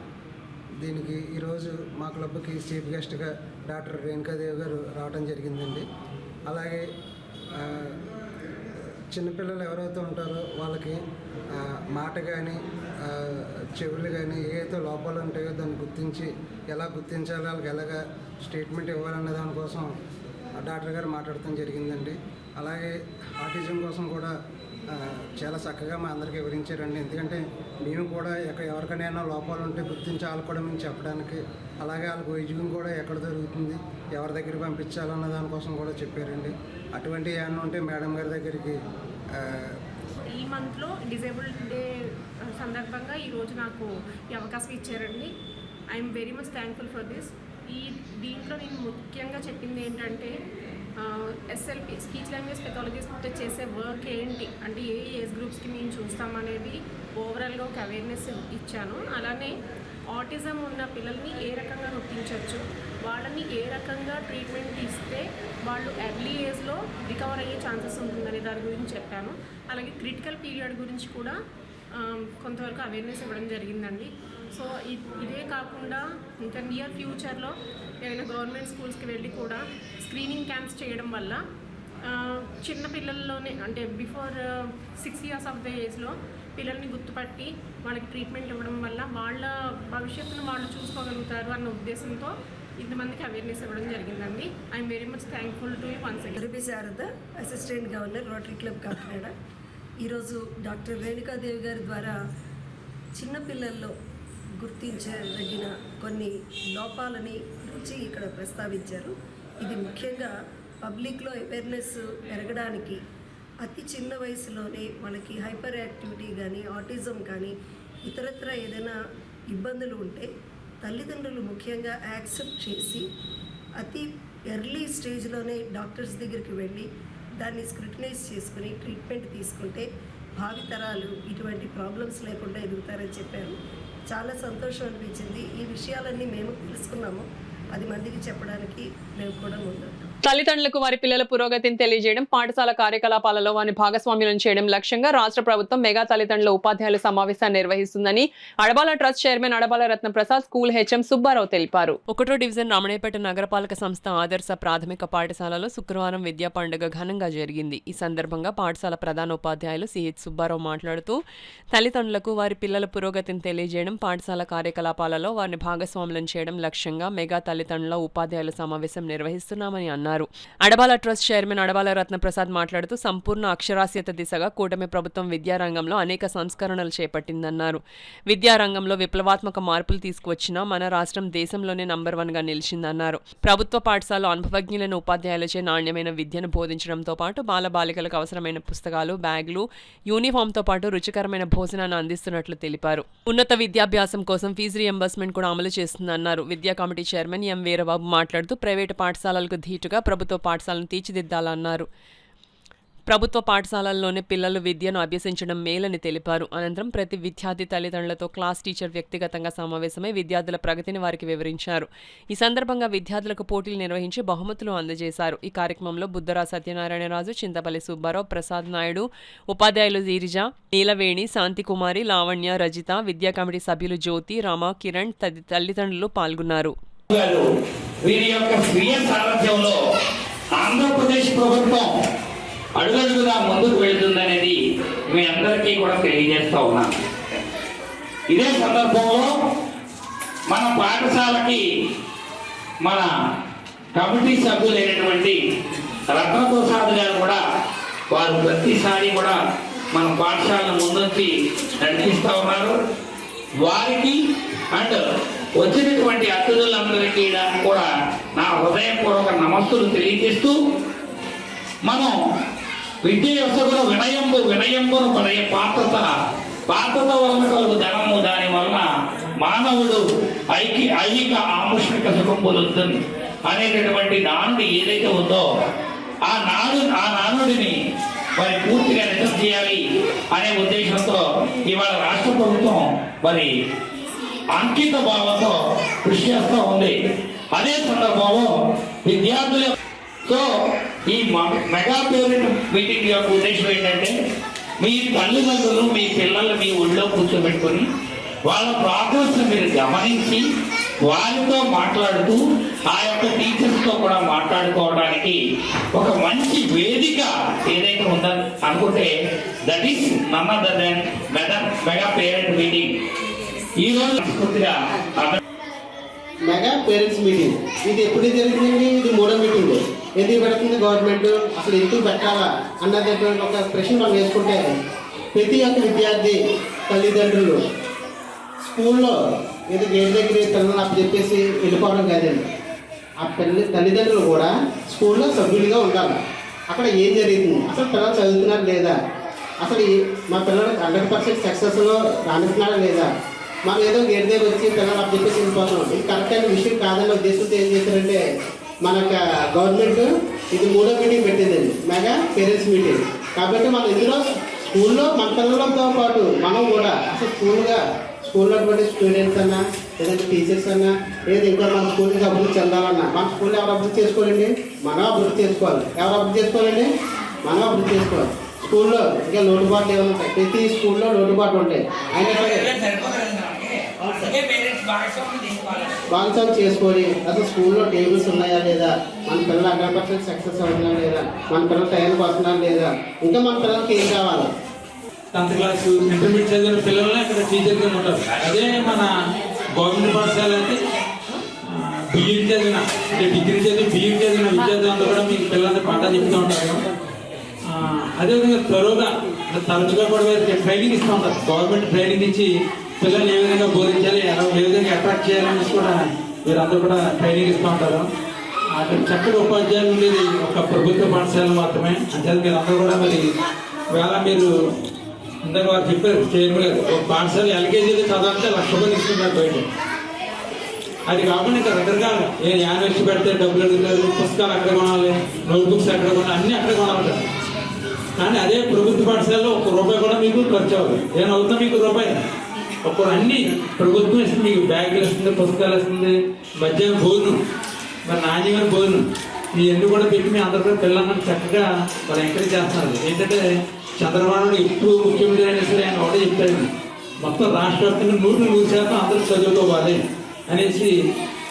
దీనికి ఈరోజు మా క్లబ్కి చీఫ్ గెస్ట్గా డాక్టర్ రేణుకాదేవి గారు రావడం జరిగిందండి. అలాగే చిన్నపిల్లలు ఎవరైతే ఉంటారో వాళ్ళకి మాట కానీ చెవులు కానీ ఏవైతే లోపాలు ఉంటాయో దాన్ని గుర్తించి ఎలా గుర్తించాలి, వాళ్ళకి ఎలాగ స్టేట్మెంట్ ఇవ్వాలనే దానికోసం డాక్టర్ గారు మాట్లాడటం జరిగిందండి. అలాగే ఆటిజం కోసం కూడా చాలా చక్కగా మా అందరికీ వివరించారండి. ఎందుకంటే మేము కూడా ఎవరికైనా లోపాలు ఉంటే గుర్తించి వాళ్ళు కూడా మేము చెప్పడానికి, అలాగే వాళ్ళకి వైద్యం కూడా ఎక్కడ దొరుకుతుంది, ఎవరి దగ్గరికి పంపించాలన్న దానికోసం కూడా చెప్పారండి. అటువంటి ఏమన్నా ఉంటే మేడం గారి దగ్గరికి ఈ మంత్లో డిజేబుల్డ్ డే సందర్భంగా ఈరోజు నాకు ఈ అవకాశం ఇచ్చారండి. I'm very much thankful for this. దీంట్లో నేను ముఖ్యంగా చెప్పింది ఏంటంటే ఎస్ఎల్పి స్పీచ్ లాంగ్వేజ్ పెథాలజిస్ట్ చేసే వర్క్ ఏంటి అంటే ఏ ఏజ్ గ్రూప్స్కి మేము చూస్తామనేది ఓవరాల్గా ఒక అవేర్నెస్ ఇచ్చాను. అలానే ఆటిజం ఉన్న పిల్లల్ని ఏ రకంగా గుర్తించవచ్చు, వాళ్ళని ఏ రకంగా ట్రీట్మెంట్ ఇస్తే వాళ్ళు ఎర్లీ ఏజ్లో రికవర్ అయ్యే ఛాన్సెస్ ఉంటుందనే దాని గురించి చెప్పాను. అలాగే క్రిటికల్ పీరియడ్ గురించి కూడా కొంతవరకు అవేర్నెస్ ఇవ్వడం జరిగిందండి. సో ఇదే కాకుండా ఇంకా నియర్ ఫ్యూచర్లో ఏదైనా గవర్నమెంట్ స్కూల్స్కి వెళ్ళి కూడా స్క్రీనింగ్ క్యాంప్స్ చేయడం వల్ల చిన్న పిల్లల్లోనే అంటే బిఫోర్ 6 years ఆఫ్ ద ఏజ్లో పిల్లల్ని గుర్తుపట్టి వాళ్ళకి ట్రీట్మెంట్ ఇవ్వడం వల్ల వాళ్ళ భవిష్యత్తును వాళ్ళు చూసుకోగలుగుతారు అన్న ఉద్దేశంతో ఇంతమందికి అవేర్నెస్ ఇవ్వడం జరిగిందండి. I'm very much thankful to you once again. Rupee Sharada, assistant governor, rotary club Kakinada. ఈరోజు డాక్టర్ రేణుకాదేవి గారి ద్వారా చిన్నపిల్లల్లో గుర్తించదగిన కొన్ని లోపాలని గురించి ఇక్కడ ప్రస్తావించారు. ఇది ముఖ్యంగా పబ్లిక్లో అవేర్నెస్ పెరగడానికి అతి చిన్న వయసులోనే మనకి హైపర్ యాక్టివిటీ కానీ ఆటిజం కానీ ఇతరత్ర ఏదైనా ఇబ్బందులు ఉంటే తల్లిదండ్రులు ముఖ్యంగా యాక్సెప్ట్ చేసి అతి ఎర్లీ స్టేజ్లోనే డాక్టర్స్ దగ్గరికి వెళ్ళి దాన్ని స్క్రూటినైజ్ చేసుకుని ట్రీట్మెంట్ తీసుకుంటే భావితరాలు ఇటువంటి ప్రాబ్లమ్స్ లేకుండా ఎదుగుతారని చెప్పారు. చాలా సంతోషం అనిపించింది. ఈ విషయాలన్నీ మేము తెలుసుకున్నాము, 10 మందికి చెప్పడానికి మేము కూడా ముందుంటాం. తల్లిదండ్రులకు వారి పిల్లల పురోగతిని తెలియజేయడం, పాఠశాల కార్యకలాపాలలో వారిని భాగస్వామ్యం చేయడం లక్ష్యంగా రాష్ట్ర ప్రభుత్వం మెగా తల్లిదండ్రుల ఉపాధ్యాయుల సమావేశాన్ని నిర్వహిస్తుందని Adabala trust chairman Adabala Ratnaprasad, school HM Subbarao తెలిపారు. 1వ డివిజన్ రమణేపేట నగరపాలక సంస్థ ఆదర్శ ప్రాథమిక పాఠశాలలో శుక్రవారం విద్యా పండుగ ఘనంగా జరిగింది. ఈ సందర్భంగా పాఠశాల ప్రధాన ఉపాధ్యాయులు సిహెచ్ సుబ్బారావు మాట్లాడుతూ తల్లిదండ్రులకు వారి పిల్లల పురోగతిని తెలియజేయడం, పాఠశాల కార్యకలాపాలలో వారిని భాగస్వామ్యం చేయడం లక్ష్యంగా మెగా తల్లిదండ్రుల ఉపాధ్యాయుల సమావేశం నిర్వహిస్తున్నామని అన్నారు. అడబాల ట్రస్ట్ చైర్మన్ అడబాల రత్నప్రసాద్ మాట్లాడుతూ సంపూర్ణ అక్షరాస్యత దిశగా కూటమి ప్రభుత్వం విద్యారంగంలో అనేక సంస్కరణలు చేపట్టిందన్నారు. విద్యారంగంలో విప్లవాత్మక మార్పులు తీసుకువచ్చినా మన రాష్ట్రం దేశంలోనే నంబర్ 1గా నిలిచిందన్నారు. ప్రభుత్వ పాఠశాలలో అనుభవజ్ఞులైన ఉపాధ్యాయులచే నాణ్యమైన విద్యను బోధించడంతో పాటు బాలబాలికలకు అవసరమైన పుస్తకాలు, బ్యాగులు, యూనిఫామ్తో పాటు రుచికరమైన భోజనాన్ని అందిస్తున్నట్లు తెలిపారు. ఉన్నత విద్యాభ్యాసం కోసం ఫీజు రియంబర్స్మెంట్ కూడా అమలు చేస్తుందన్నారు. విద్యా కమిటీ చైర్మన్ ఎం వీరబాబు మాట్లాడుతూ ప్రైవేటు పాఠశాలలకు ధీటుగా ప్రభుత్వ పాఠశాలను తీర్చిదిద్దాలన్నారు. ప్రభుత్వ పాఠశాలల్లోనే పిల్లలు విద్యను అభ్యసించడం మేలని తెలిపారు. అనంతరం ప్రతి విద్యార్థి తల్లిదండ్రులతో క్లాస్ టీచర్ వ్యక్తిగతంగా సమావేశమై విద్యార్థుల ప్రగతిని వారికి వివరించారు. ఈ సందర్భంగా విద్యార్థులకు పోటీలు నిర్వహించి బహుమతులు అందజేశారు. ఈ కార్యక్రమంలో బుద్ధరా సత్యనారాయణరాజు, చింతపల్లి సుబ్బారావు, ప్రసాద్ నాయుడు, ఉపాధ్యాయులు గిరిజ, నీలవేణి, శాంతికుమారి, లావణ్య, రజిత, విద్యా కమిటీ సభ్యులు జ్యోతి, రమ, కిరణ్ తల్లిదండ్రులు పాల్గొన్నారు. వీరి యొక్క స్వీయ సారథ్యంలో ఆంధ్రప్రదేశ్ ప్రభుత్వం అడుగడుగునా ముందుకు వెళ్తుందనేది మీ అందరికీ కూడా తెలియజేస్తూ ఉన్నాను. ఇదే సందర్భంలో మన పాఠశాలకి మన కమిటీ సభ్యులైనటువంటి రత్నప్రసాద్ గారు కూడా వారు ప్రతిసారి కూడా మన పాఠశాలను ముందుంచి నడిపిస్తూ ఉన్నారు. వారికి అండ్ వచ్చినటువంటి అతిథులందరికీ కూడా నా హృదయపూర్వక నమస్సులు తెలియజేస్తూ మనం విద్య వ్యవస్థలో వినయంబును పడే పాత్రత వలన కలుగు ధనము, దాని వలన మానవుడు ఐహిక ఆముష్మిక సుఖం పొందుతుంది అనేటటువంటి నానుడి ఏదైతే ఉందో ఆ నానుడిని మరి పూర్తిగా నిజం చేయాలి అనే ఉద్దేశంతో ఇవాళ రాష్ట్ర ప్రభుత్వం మరి అంకిత భావంతో కృషి చేస్తూ ఉంది. అదే సందర్భంలో విద్యార్థులు సో ఈ మెగా పేరెంట్ మీటింగ్ యొక్క ఉద్దేశం ఏంటంటే మీ తల్లిదండ్రులు మీ పిల్లలు మీ ఒళ్ళో కూర్చోబెట్టుకొని వాళ్ళ ప్రోగ్రెస్ మీరు గమనించి వారితో మాట్లాడుతూ ఆ యొక్క టీచర్స్తో కూడా మాట్లాడుకోవడానికి ఒక మంచి వేదిక ఏదైతే ఉందని అనుకుంటే that is none other than mega parent meeting. ఈ రోజు పూర్తిగా మెగా పేరెంట్స్ మీటింగ్ ఇది ఎప్పుడు జరుగుతుందండి? ఇది 3వ మీటింగ్. ఎందుకు పెడుతుంది గవర్నమెంట్, అసలు ఎందుకు పెట్టాలా అన్నటువంటి ఒక ప్రశ్న మనం వేసుకుంటే, ప్రతి ఒక్క విద్యార్థి తల్లిదండ్రులు స్కూల్లో ఏదో గేట్ దగ్గర పిల్లలు అప్పు చెప్పేసి వెళ్ళిపోవడం కాదండి. ఆ తల్లిదండ్రులు కూడా స్కూల్లో సభ్యులుగా ఉండాలి. అక్కడ ఏం జరుగుతుంది, అసలు పిల్లలు చదువుతున్నారు లేదా, అసలు మా పిల్లలు 100% సక్సెస్లో రాణిస్తున్నారా లేదా, మనం ఏదో గేట్ దగ్గర వచ్చి పిల్లలు అప్పు చెప్పేసి వెళ్ళిపోతున్నాం. ఇది కరెక్ట్ అయిన విషయం కాదన్న ఉద్దేశంతో ఏం చేశారంటే మన గవర్నమెంట్ ఇది 3వ మీటింగ్ పెట్టిందండి, మెగా పేరెంట్స్ మీటింగ్. కాబట్టి మనం ఇందులో స్కూల్లో మన పిల్లలతో పాటు మనం కూడా అసలు స్కూల్లో స్టూడెంట్స్ అన్నా లేదంటే టీచర్స్ అన్నా లేదా ఇంకా మన స్కూల్కి అభివృద్ధి చెందాలన్నా మన స్కూల్లో ఎవరు అభివృద్ధి చేసుకోవాలండి? మనం అభివృద్ధి చేసుకోవాలి. ఎవరు అభివృద్ధి చేసుకోవాలండి? మనం అభివృద్ధి చేసుకోవాలి. స్కూల్లో ఇంకా లోటుబాట్లు ఏమైనా ఉంటాయి, ప్రతి స్కూల్లో లోటుబాట్లు ఉంటాయి. అయినా సరే భాగస్వామ్యం చేసుకొని అసలు స్కూల్లో టేబుల్స్ ఉన్నాయా లేదా, మన పిల్లలు 100% సక్సెస్ అవుతున్నారా లేదా, మన పిల్లలు టైంకి వస్తున్నారా లేదా, ఇంకా మన పిల్లలకి ఏం కావాలి. 10th క్లాస్ ఇంటర్మీడియట్ చదివిన పిల్లల్ని అక్కడ టీచర్గా ఉంటారు. అదే మన గవర్నమెంట్ పాఠశాల అయితే బీఈడి చదివిన అంటే డిగ్రీ చదివి బీఈడి చదివిన విద్యార్థులంతా కూడా మీకు పిల్లల్ని పాఠాలు చెప్తూ ఉంటారు. అదేవిధంగా త్వరగా తరచుగా కూడా ట్రైనింగ్ ఇస్తూ ఉంటారు. గవర్నమెంట్ ట్రైనింగ్ ఇచ్చి పిల్లల్ని ఏ విధంగా బోధించాలి, ఏ విధంగా అట్రాక్ట్ చేయాలనేసి కూడా వీరందరూ కూడా ట్రైనింగ్ ఇస్తూ ఉంటారు. అక్కడ చక్కటి ఉపాధ్యాయులు ఉండేది ఒక ప్రభుత్వ పాఠశాల మాత్రమే. అంటే మీరు అందరూ కూడా మరి వేళ మీరు ఇందాక వారు చెప్పారు చైర్మన్ గారు, ఒక పాఠశాల ఎల్కేజీలో చదవాలంటే ₹1,00,000 ఇస్తున్నారు బయట. అది కాకుండా ఇంకా రకరకాల యానివర్సరీ పెడితే డబ్బులు అడుగుతారు, పుస్తకాలు అక్కడ కొనాలి, నోట్బుక్స్ అక్కడ కొనాలి, అన్నీ అక్కడ కొనాలి. కానీ అదే ప్రభుత్వ పాఠశాలలో ₹1 కూడా మీకు ఖర్చు అవ్వదు. ఏమవుతుందో మీకు రూపాయి ఒక్కరు అన్ని ప్రభుత్వం ఇస్తుంది. మీకు బ్యాగులు ఇస్తుంది, పుస్తకాలు ఇస్తుంది, మధ్యాహ్నం భోజనం, మరి నాణ్యమైన భోజనం, ఇవన్నీ కూడా పెట్టి మీ అందరూ కూడా పిల్లలను చక్కగా వాళ్ళు ఎంకరేజ్ చేస్తున్నారు. ఏంటంటే చంద్రబాబు ఎప్పుడు ముఖ్యమంత్రి అయినా సరే ఆయన ఒకటే చెప్తాడు, మొత్తం రాష్ట్ర వ్యాప్తంగా 100% అందరూ చదువుకోవాలి అనేసి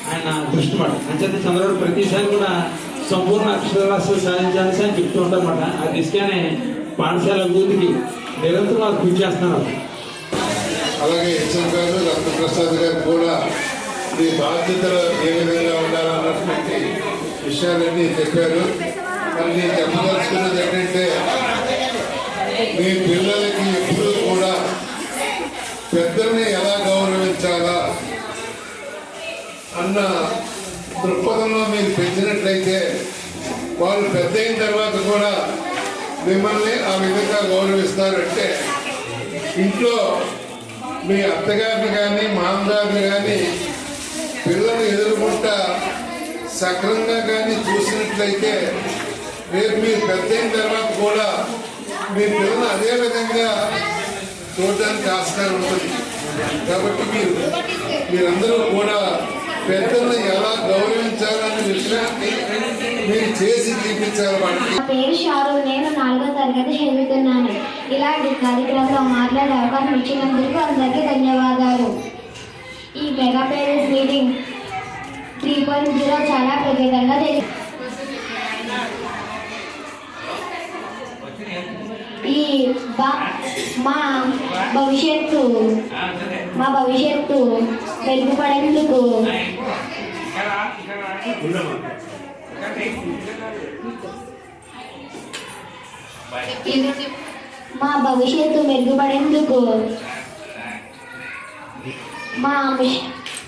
ఆయన దృష్టి మాట. అంచేత చంద్రబాబు ప్రతిసారి కూడా సంపూర్ణ అక్షరాస్యత సాధించాలని అని చెప్తూ ఉంటారన్నమాట. ఆ దిశగానే పాఠశాల అభివృద్ధికి నిరంతరం వాళ్ళు కృషి చేస్తున్నారు. అలాగే హెచ్ఎం గారు రత్నప్రసాద్ గారు కూడా మీ బాధ్యతలు ఏ విధంగా ఉండాలన్నటువంటి విషయాలన్నీ చెప్పారు. మరి నేను చెప్పదలుచుకున్నది ఏంటంటే, మీ పిల్లలకి ఎప్పుడూ కూడా పెద్దల్ని ఎలా గౌరవించాలా అన్న దృక్పథంలో మీరు పెంచినట్లయితే వాళ్ళు పెద్ద అయిన తర్వాత కూడా మిమ్మల్ని ఆ విధంగా గౌరవిస్తారంటే, ఇంట్లో మీ అత్తగారిని కానీ మామగారిని కానీ పిల్లలు ఎదుర్కొంటా సక్రంగా కానీ చూసినట్లయితే రేపు మీరు పెద్ద అయిన తర్వాత కూడా మీ పిల్లలు అదే విధంగా చూడడానికి ఆస్కారం ఉంటుంది. కాబట్టి మీరందరూ కూడా పెద్దలను ఎలా గౌరవించాలనే విషయాన్ని మీరు చేసి చూపించాలి వాళ్ళకి. నా పేరు షారు, నేను 4వ తరగతి చదువుతున్నాను. ఇలాంటి కార్యక్రమంలో మాట్లాడే అవకాశం ఇచ్చినందుకు అందరికీ ధన్యవాదాలు. ఈ మెగా పేరెంట్స్ మీటింగ్ 3.0 చాలా ప్రత్యేకంగా జరిగింది. మా భవిష్యత్తు మెరుగుపడేందుకు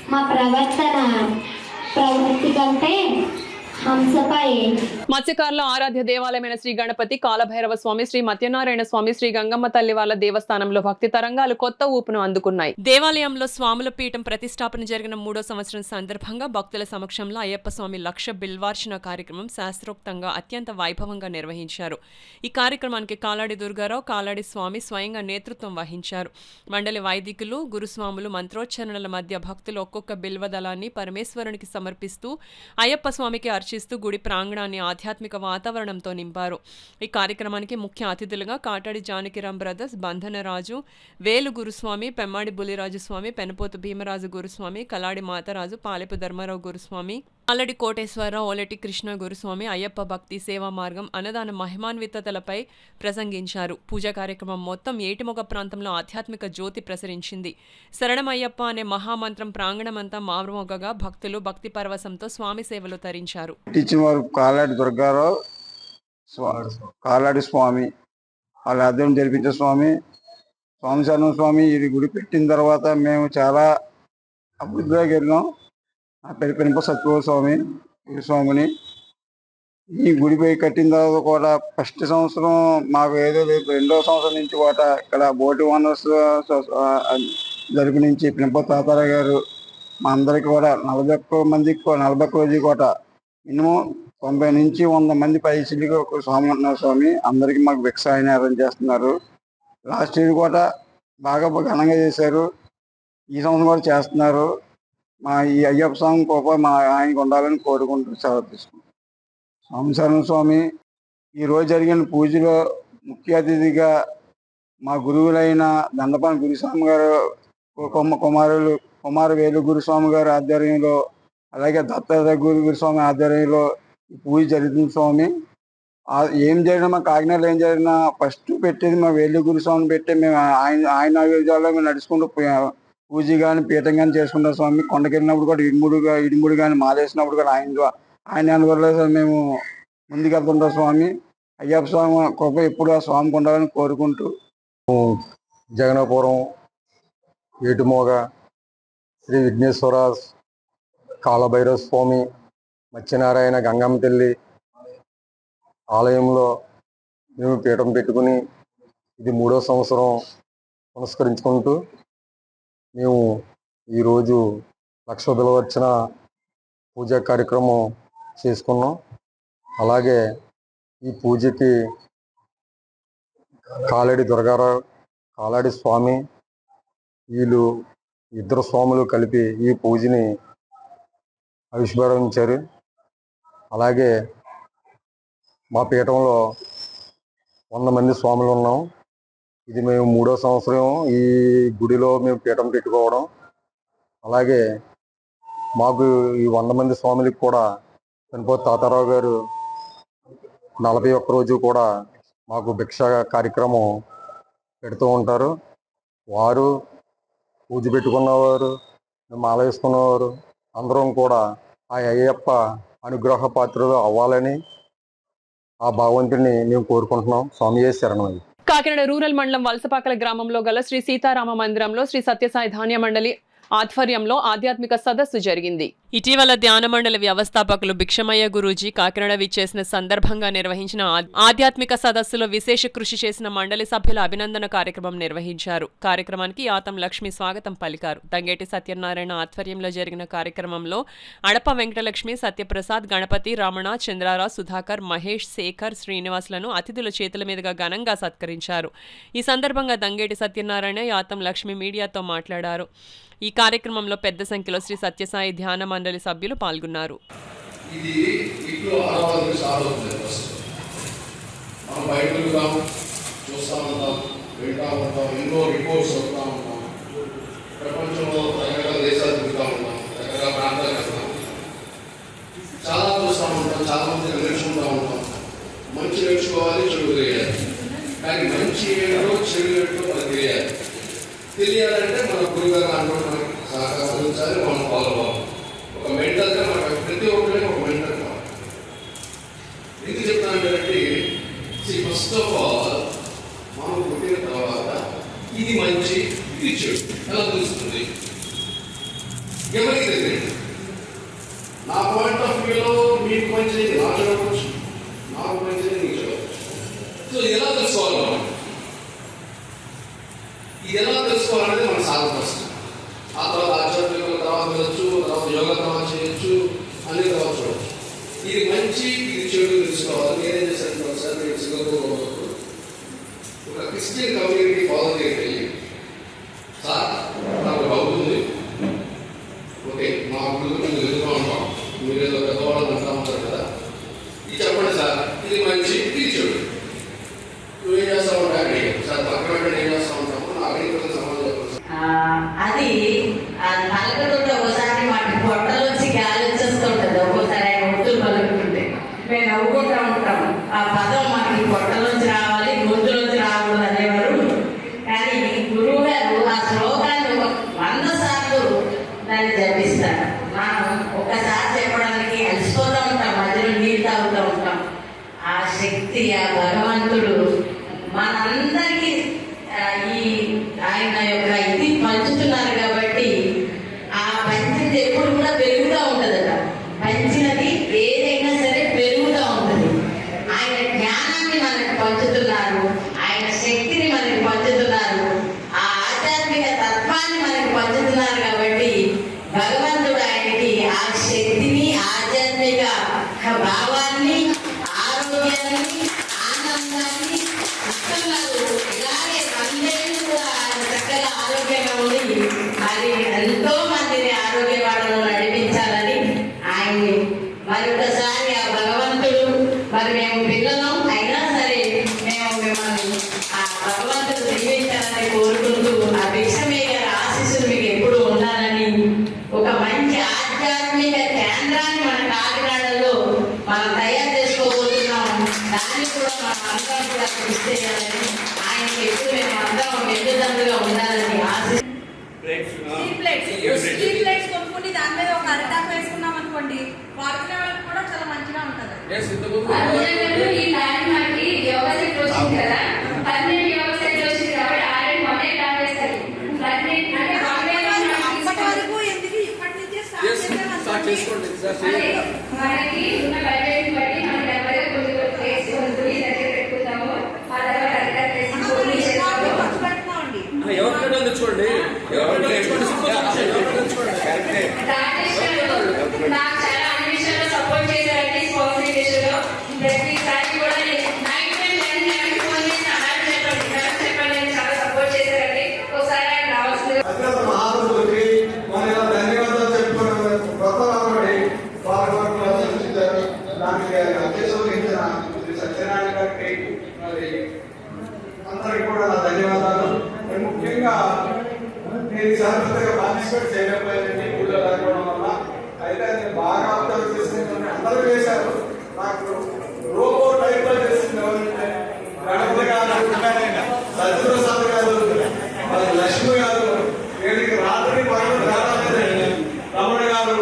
మా ప్రవృత్తి కంటే హంసపై. మత్స్యకారుల ఆరాధ్య దేవాలయమైన శ్రీ గణపతి, కాలభైరవ స్వామి, శ్రీ మత్యనారాయణ స్వామి, శ్రీ గంగమ్మ తల్లి వాళ్ళ దేవస్థానంలో భక్తి తరంగాలు కొత్త ఊపును అందుకున్నాయి. దేవాలయంలో స్వాముల పీఠం ప్రతిష్టాపన జరిగిన 3వ సంవత్సరం సందర్భంగా భక్తుల సమక్షంలో అయ్యప్ప స్వామి లక్ష బిల్వార్చన కార్యక్రమం శాస్త్రోక్తంగా అత్యంత వైభవంగా నిర్వహించారు. ఈ కార్యక్రమానికి కాలాడి దుర్గారావు, కాలాడి స్వామి స్వయంగా నేతృత్వం వహించారు. మండలి వైదికులు, గురుస్వాములు మంత్రోచ్చరణల మధ్య భక్తులు ఒక్కొక్క బిల్వదళాన్ని పరమేశ్వరునికి సమర్పిస్తూ అయ్యప్ప స్వామికి అర్చిస్తూ గుడి ప్రాంగణాన్ని ఆధ్యాత్మిక వాతావరణంతో నింపారు. ఈ కార్యక్రమానికి ముఖ్య అతిథులుగా కాటాడి జానకిరాం బ్రదర్స్, బంధనరాజు, వేలు గురుస్వామి, పెమ్మాడి బుల్లిరాజు స్వామి, పెనపోతు భీమరాజు గురుస్వామి, కలాడి మాతరాజు, పాలెపు ధర్మారావు గురుస్వామి, అల్లడి కోటేశ్వరరావు, ఓలెటి కృష్ణ గురుస్వామి అయ్యప్ప భక్తి సేవా మార్గం, అన్నదాన మహిమాన్వితతలపై ప్రసంగించారు. పూజా కార్యక్రమం మొత్తం ఏటిమొగ ప్రాంతంలో ఆధ్యాత్మిక జ్యోతి ప్రసరించింది. శరణమయ్యప్ప అనే మహామంత్రం ప్రాంగణమంతా మారుమొగగా భక్తులు భక్తి పరవశంతో స్వామి సేవలు తరించారు. కాలాడి దుర్గారావు, కాలాడి స్వామి వాళ్ళ అధ్యయనం జరిపించే స్వామి శరణం స్వామి. ఈ గుడి పెట్టిన తర్వాత మేము చాలా అభివృద్ధిలోకి వెళ్ళాం. ఆ పెనుప సత్యవ స్వామి గురుస్వామిని ఈ గుడిపై కట్టిన తర్వాత కూడా ఫస్ట్ సంవత్సరం మాకు ఏదో లేదు, రెండో సంవత్సరం నుంచి కూడా ఇక్కడ బోటి ఓనర్స్ జరిపి నుంచి పెనుప తాతారావు గారు మా అందరికి కూడా 41 రోజు కూడా మినిమం 90 నుంచి 100 మంది పైసలుగా ఒక స్వామి ఉన్నారు. స్వామి అందరికీ మాకు భిక్ష ఆయన అరేంజ్ చేస్తున్నారు. లాస్ట్ ఇయర్ కూడా బాగా ఘనంగా చేశారు. ఈ సంవత్సరం కూడా చేస్తున్నారు. మా ఈ అయ్యప్ప స్వామి కోప మా ఆయనకు ఉండాలని కోరుకుంటూ సెలవు తీసుకుంటాం. శరణం స్వామి ఈరోజు జరిగిన పూజలో ముఖ్య అతిథిగా మా గురువులైన దండపాని గురుస్వామి గారు కుమార వేలు గురుస్వామి గారి ఆధ్వర్యంలో, అలాగే దత్తాత్రేయ గురుస్వామి ఆధ్వర్యంలో ఈ పూజ జరుగుతుంది. స్వామి ఏం జరిగినా మా కాకినాడలో ఏం జరిగినా ఫస్ట్ పెట్టేది మా వేలు గురుస్వామిని పెట్టే మేము ఆయన ఆయుధాల్లో మేము నడుచుకుంటూ పూజ కానీ పీఠం కానీ చేసుకుంటాం. స్వామి కొండకి వెళ్ళినప్పుడు కూడా ఇడుముడు కానీ మాలేసినప్పుడు కూడా ఆయన అనుభవంలో మేము ముందుకెళ్తుంటాం. స్వామి అయ్యప్ప స్వామి కృప ఎప్పుడు ఆ స్వామికి ఉండాలని కోరుకుంటూ జగన్నాపురం ఏటుమోగ శ్రీ విఘ్నేశ్వర కాలభైరవ స్వామి మత్స్యనారాయణ గంగమ్మ తల్లి ఆలయంలో మేము పీఠం పెట్టుకుని ఇది 3వ సంవత్సరం పునస్కరించుకుంటూ మేము ఈరోజు లక్ష బిలవర్చన పూజా కార్యక్రమం చేసుకున్నాం. అలాగే ఈ పూజకి కాలాడి దుర్గారావు, కాలాడి స్వామి వీళ్ళు ఇద్దరు స్వాములు కలిపి ఈ పూజని ఆవిష్కరించారు. అలాగే మా పీఠంలో 100 మంది స్వాములు ఉన్నాం. ఇది మేము 3వ సంవత్సరం ఈ గుడిలో మేము పీఠం పెట్టుకోవడం. అలాగే మాకు ఈ 100 మంది స్వాములకి కూడా పెనుప తాతారావు గారు 41 రోజు కూడా మాకు భిక్ష కార్యక్రమం పెడుతూ ఉంటారు. వారు పూజ పెట్టుకున్నవారు, మాల వేసుకున్నవారు అందరం కూడా ఆ అయ్యప్ప అనుగ్రహ పాత్రలు అవ్వాలని ఆ భగవంతుడిని మేము కోరుకుంటున్నాం. స్వామి శరణం. కాకినాడ రూరల్ మండలం వలసపాకల గ్రామంలో గల శ్రీ సీతారామ మందిరంలో శ్రీ సత్యసాయి ధాన్య మండలి ఆధ్వర్యంలో ఆధ్యాత్మిక సదస్సు జరిగింది. ఇటీవల ధ్యాన మండలి వ్యవస్థాపకులు భిక్షమయ్య గురూజీ కాకినాడ విచ్చేసిన సందర్భంగా నిర్వహించిన ఆధ్యాత్మిక సదస్సులో విశేష కృషి చేసిన మండలి సభ్యుల అభినందన కార్యక్రమం నిర్వహించారు. కార్యక్రమానికి యాతం లక్ష్మి స్వాగతం పలికారు. తంగేటి సత్యనారాయణ ఆధ్వర్యంలో జరిగిన కార్యక్రమంలో అడప వెంకటలక్ష్మి, సత్యప్రసాద్, గణపతి, రమణ, చంద్రారా, సుధాకర్, మహేష్, శేఖర్, శ్రీనివాసులను అతిథుల చేతుల మీదుగా ఘనంగా సత్కరించారు. ఈ సందర్భంగా తంగేటి సత్యనారాయణ, యాతం లక్ష్మి మీడియాతో మాట్లాడారు. ఈ కార్యక్రమంలో పెద్ద సంఖ్యలో శ్రీ సత్యసాయి ధ్యాన మండలి సభ్యులు పాల్గొన్నారు. ఇది ఇంట్లో ఆరాధన చాలా ఉంది. మనం బయట వెళ్తాం, చూస్తూ ఉంటాం, వింటూ ఉంటాం, ఎన్నో రిపోర్ట్స్ వస్తూ ఉంటాం. ప్రపంచంలో రకరకాల దేశాలు తిరుగుతూ ఉంటాం, రకరకాల ప్రాంతాలు వెళ్తాం, చాలా చూస్తూ ఉంటాం, చాలా మంది నేర్చుకుంటూ ఉంటాం. మంచి నేర్చుకోవాలి, చెడు తెలియాలి. కానీ మంచి ఏంటో చెడు ఏంటో మనకు తెలియాలి. తెలియాలంటే మన గురుగారు అనుకో మనకి సహకరించాలి, మనం ఫాలో అవ్వాలి. ఒక మెంటల్గా మనకు ప్రతి ఒక్కరికి ఒక మెంటల్ కావాలి. ఎందుకు చెప్తానంటే ఫస్ట్ ఆఫ్ ఆల్ మనం పుట్టిన తర్వాత ఇది మంచి ఇది చెడు ఎలా తెలుస్తుంది ఎవరికి తెలియదు. నా పాయింట్ ఆఫ్ వ్యూలో మీకు మంచిది నా చూడవచ్చు, నాకు మంచిది నీకు చూడవచ్చు. సో ఎలా తెలుసుకోవాలి మనం? ఇది ఎలా తెలుసుకోవాలనేది మన సాధన. ఆ తర్వాత ఆధ్యాత్మిక తర్వాత వెళ్ళచ్చు, తర్వాత యోగా తర్వాత చేయొచ్చు, అన్ని తర్వాత చూడవచ్చు. ఇది మంచి ఇది చెడు తెలుసుకోవాలి. నేనేం చేశాను ఒకసారి నేను సింగపూర్ ఒక క్రిస్టియన్ కమ్యూనిటీ ఫాలో చేయగలి సార్ నాకు అవుతుంది. ఓకే మా గురించి వెళ్తూ ఉంటాం, మీరు ఏదో పెద్దవాళ్ళు అంటూ ఉంటారు కదా, భగవంతుడు మనందరికీ ఆయన యొక్క ఇది పంచుతున్నారు కాబట్టి ఆ పంచినది ఎప్పుడు కూడా పెరుగుతూ ఉంటుందట. పంచినది ఏదైనా సరే పెరుగుతూ ఉంటుంది. ఆయన జ్ఞానాన్ని మనకు పంచుతున్నారు, ఆయన శక్తిని మనకు పంచుతున్నారు, ఆ ఆధ్యాత్మిక తత్వాన్ని మనకు పంచుతున్నారు కాబట్టి భగవంతుడు ఆయనకి ఆ శక్తిని, ఆధ్యాత్మిక భావాన్ని, ఆరోగ్యాన్ని, ఆనందాన్ని ఇస్తున్నారు. ఇలాగే అందరినీ కూడా చక్కగా ఆరోగ్యంగా ఉండి మరి ఎంతో మందిని ఆరోగ్యవాడలో నడిపించాలని ఆయన్ని మరొకసారి ఆ భగవంతుడు మరి మేము పిల్లలం అయినా సరే మేము మిమ్మల్ని ఆ భగవంతుడు దీవించాలని కోరుకుంటూ ఆ భిక్షమే గారి ఆశీస్సులు మీకు ఎప్పుడు ఉండాలని, ఒక మంచి ఆధ్యాత్మిక కేంద్రాన్ని మన కాకినాడలో మనం తయారు చేసుకోబోతున్నాం. దాన్ని కూడా మనం అందరం కూడా కృషి చేయాలని, ఆయనకి ఎప్పుడు మేము అందరం వెన్నుదండుగా ఉండాలని ఆశిస్తున్నాం. స్టీల్ ప్లేట్స్ కొనుక్కొని దాని మీద ఒక అరటాకు వేసుకున్నాం అనుకోండి, వాడుకునే వాళ్ళకి కూడా చాలా మంచిగా ఉంటుంది. ఈ టైం మనకి యోగా సెట్ వచ్చింది కదా, 12 యోగా సెట్ వచ్చింది కాబట్టి ఆల్రెడీ మొన్నే ప్లాన్ చేస్తారు. అప్పటి వరకు ఎందుకు ఇప్పటి నుంచే స్టార్ట్ చేసుకోండి. మనకి ఉన్న బడ్జెట్ బట్టి మనం ఎవరైనా కొద్దిగా వేసుకొని దగ్గర పెట్టుకుంటాము. ఆ తర్వాత అరటాకు వేసుకొని ఖర్చు పెట్టుకోండి. చూడండి నాకు చాలా అన్ని విషయాల్లో సపోర్ట్ చేశారండి. స్పాన్సర్ విషయంలో ప్రతిసారి కూడా నైట్ టైం ఫోన్ చేసి చెప్పండి చాలా సపోర్ట్ చేశారండి. ఒకసారి ఆయన రావాల్సింది ధన్యవాదాలు చెప్పుకున్నాం. కొత్త రాబడి దానికి అధ్యక్షులు వహించిన సత్యనారాయణ గారికి మరి అందరికి కూడా నా ధన్యవాదాలు. ముఖ్యంగా నేను శాశ్వతంగా పార్టిసిపేట్ చేయలేకపోయానండి ఊళ్ళో రాకపోవడం వల్ల. అయితే నేను బాగా అబ్జర్వ్ చేసింది, అందరూ చేశారు. నాకు రోబో టైప్ లో చేసింది ఎవరంటే గణపతి గారు, సత్యప్రసాద్ గారు, లక్ష్మి గారు, వీళ్ళకి రాత్రి పగలు రమణ గారు,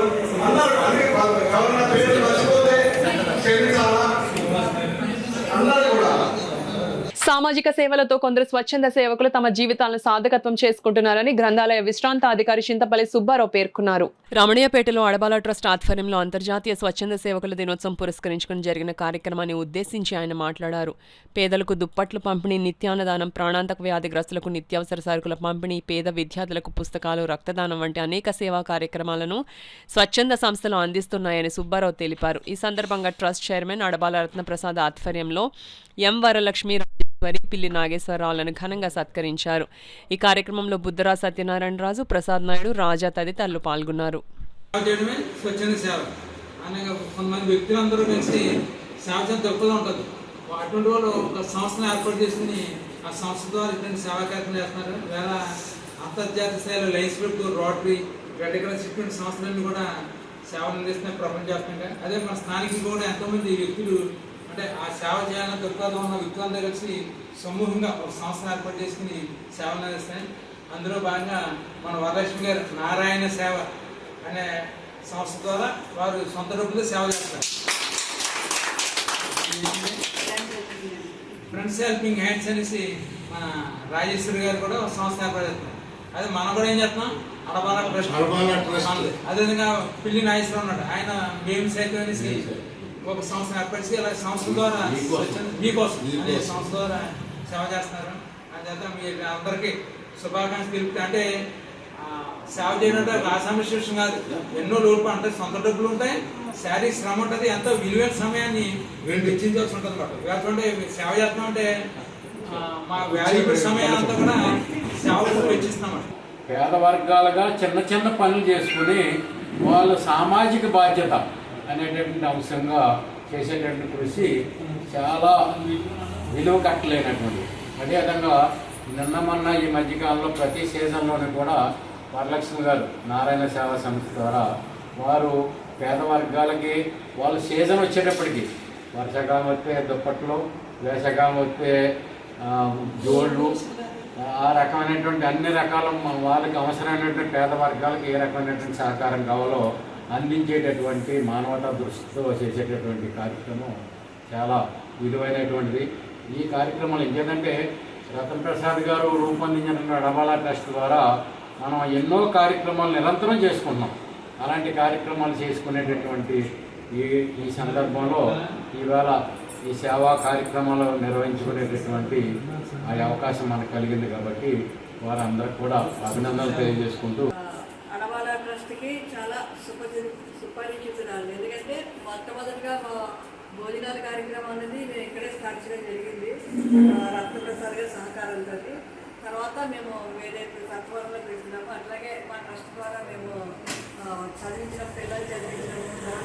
అందరూ అన్ని ఎవరన్నా పేరు మర్చిపోతే క్షమించాలా అందరూ కూడా. సామాజిక సేవలతో కొందరు స్వచ్ఛంద సేవకులు తమ జీవితాలను సాధకత్వం చేసుకుంటున్నారని గ్రంథాలయ విశ్రాంత అధికారి చింతపల్లి సుబ్బారావు పేర్కొన్నారు. రమణీయపేటలో అడబాల ట్రస్ట్ ఆధ్వర్యంలో అంతర్జాతీయ స్వచ్ఛంద సేవకుల దినోత్సవం పురస్కరించుకుని జరిగిన కార్యక్రమాన్ని ఉద్దేశించి ఆయన మాట్లాడారు. పేదలకు దుప్పట్లు పంపిణీ, నిత్యాన్నదానం, ప్రాణాంతక వ్యాధిగ్రస్తులకు నిత్యావసర సరుకుల పంపిణీ, పేద విద్యార్థులకు పుస్తకాలు, రక్తదానం వంటి అనేక సేవా కార్యక్రమాలను స్వచ్ఛంద సంస్థలు అందిస్తున్నాయని సుబ్బారావు తెలిపారు. ఈ సందర్భంగా ట్రస్ట్ చైర్మన్ అడబాల రత్నప్రసాద్ ఆధ్వర్యంలో ఎం వరలక్ష్మి, పిల్లి నాగేశ్వరరావులను ఘనంగా సత్కరించారు. ఈ కార్యక్రమంలో బుద్ధరా సత్యనారాయణ రాజు, ప్రసాద్ నాయుడు, రాజా తదితరులు పాల్గొన్నారు. స్వచ్ఛంద సేవ అనగా కొంతమంది వ్యక్తులందరూ కలిసి సేవ చేసే దృక్పథం ఉంటుంది. అటువంటి వాళ్ళు ఒక సంస్థను ఏర్పాటు చేసుకుని ఆ సంస్థ ద్వారా ఇటువంటి సేవా కార్యక్రమం చేస్తున్నారు. వేళ అంతర్జాతీయ స్థాయిలో lines club, rotary, red cross ఇటువంటి సంస్థలన్నీ కూడా సేవలు అందిస్తున్నాయి ప్రపంచవ్యాప్తంగా. అదే మన స్థానికంగా కూడా ఎంతోమంది వ్యక్తులు అంటే ఆ సేవ చేయాలని దృక్పథం ఉన్న వ్యక్తులందరూ కలిసి సమూహంగా ఒక సంస్థను ఏర్పాటు చేసుకుని సేవలు అందిస్తాయి. అందులో భాగంగా మన వరలక్ష్మి గారు నారాయణ సేవ అనే సంస్థ ద్వారా వారు సొంత డబ్బులతో సేవ చేస్తారు. ఫ్రెండ్స్ హెల్పింగ్ హ్యాండ్స్ అనేసి మన రాజేశ్వరి గారు కూడా ఒక సంస్థ ఏర్పాటు చేస్తారు. అదే మనం కూడా ఏం చేస్తున్నాం, అడబాల ట్రస్ట్. అదేవిధంగా పిల్లి నాగేశ్వరరావు ఉన్నాడు, ఆయన మేము సైతం అనేసి ఒక సంస్థ ఏర్పరిచి అలా సంస్థ ద్వారా మీకోసం అనే సంస్థ ద్వారా సేవ చేస్తున్నారు. అందుచేత మీరు అందరికీ శుభాకాంక్షలు తెలుపుతా. అంటే సేవ చేయడం ఆసామి విషయం కాదు, ఎన్నో లోటు అంటే సొంత డబ్బులు ఉంటాయి, శారీరక శ్రమ ఉంటుంది, ఎంతో విలువైన సమయాన్ని వెచ్చించాల్సి ఉంటుంది అన్నమాట. లేకపోతే సేవ చేస్తామంటే మా వాల్యుబుల్ సమయాన్ని అంతా కూడా సేవకు వెచ్చిస్తామంట. పేద వర్గాలుగా చిన్న చిన్న పనులు చేసుకుని వాళ్ళు సామాజిక బాధ్యత అనేటటువంటి అంశంగా చేసేటటువంటి కృషి చాలా విలువ కట్టలేనటువంటి. అదేవిధంగా నిన్న మొన్న ఈ మధ్యకాలంలో ప్రతి సీజన్లోనే కూడా వరలక్ష్మి గారు నారాయణ సేవా సంస్థ ద్వారా వారు పేద వర్గాలకి వాళ్ళ సీజన్ వచ్చేటప్పటికి వర్షాకాలం వస్తే దుప్పట్లు, వేసవకాలం వస్తే జోళ్ళు, ఆ రకమైనటువంటి అన్ని రకాల వాళ్ళకి అవసరమైనటువంటి పేద వర్గాలకు ఏ రకమైనటువంటి సహకారం కావాలో అందించేటటువంటి మానవతా దృష్టితో చేసేటటువంటి కార్యక్రమం చాలా విలువైనటువంటిది. ఈ కార్యక్రమాలు ఇంకేంటంటే రతన్ ప్రసాద్ గారు రూపొందించిన అడవాలా ట్రస్ట్ ద్వారా మనం ఎన్నో కార్యక్రమాలు నిరంతరం చేసుకుంటున్నాం. అలాంటి కార్యక్రమాలు చేసుకునేటటువంటి ఈ సందర్భంలో ఈవేళ ఈ సేవా కార్యక్రమాలు నిర్వహించుకునేటటువంటి ఆ అవకాశం మనకు కలిగింది కాబట్టి వారందరికీ కూడా అభినందనలు తెలియజేసుకుంటూ అడవాలా ట్రస్ట్కి చాలా సుపరిచితురాలు. ఎందుకంటే మొట్టమొదటిగా మా భోజనాల కార్యక్రమం అనేది మేము ఇక్కడే స్టార్ట్ చేయడం జరిగింది రత్నప్రసాద్ గారి సహకారంతో. తర్వాత మేము ఏదైతే సత్వరంలో పెట్టినామో అట్లాగే మా ట్రస్ట్ ద్వారా మేము చదివించిన పిల్లలు చదివించడం,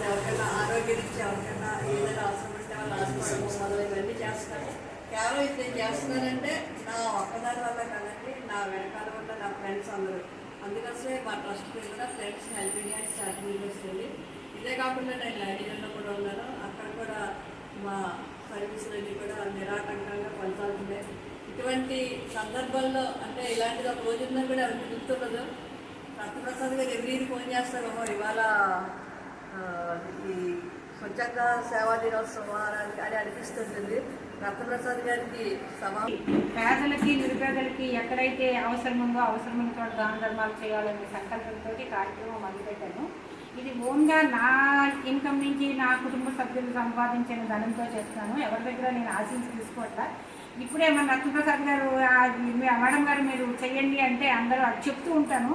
ఎవరికైనా ఆరోగ్యం ఇచ్చి ఎవరికైనా ఏదైనా అవసరం ఉంటే వాళ్ళు ఆశపడము మొదలు ఇవన్నీ చేస్తాను. కేవలం ఇది నేను చేస్తున్నానంటే నా ఒక్కదాని వల్ల కదండి, నా వెనకాల వల్ల నా ఫ్రెండ్స్ అందరూ. అందుకోసమే మా ట్రస్ట్ పేరు కూడా ఫ్రెండ్స్ హెల్పింగ్ హ్యాండ్స్ చారిటబుల్ వస్తుంది. ఇదే కాకుండా నేను లైబ్రరీలో కూడా ఉన్నాను. అక్కడ కూడా మా సర్వీసులన్నీ కూడా నిరాటంకంగా కొనసాగుతున్నాయి. ఇటువంటి సందర్భంలో అంటే ఇలాంటిది ఒక రోజున్నా కూడా ఎవరికి గుర్తుండదు. రత్నప్రసాద్ గారు ఎవ్రీ ఫోన్ చేస్తారేమో ఇవాళ ఈ స్వచ్ఛంద సేవా దినోత్సవం అని అనిపిస్తుంటుంది. రత్నప్రసాద్ గారికి పేదలకి నిరుపేదలకి ఎక్కడైతే అవసరముందో అవసరమైన చోట దాన ధర్మాలు చేయాలనే సంకల్పంతో కార్యక్రమం మొదలుపెట్టాను. ఇది ఓన్గా నా ఇన్కమ్ నుంచి నా కుటుంబ సభ్యులు సంపాదించిన ధనంతో చేస్తాను. ఎవరి దగ్గర నేను ఆశించి తీసుకోవట్లా. ఇప్పుడే మన రత్నప్రసాద్ గారు మేడం గారు మీరు చెయ్యండి అంటే అందరూ అది చెప్తూ ఉంటాను.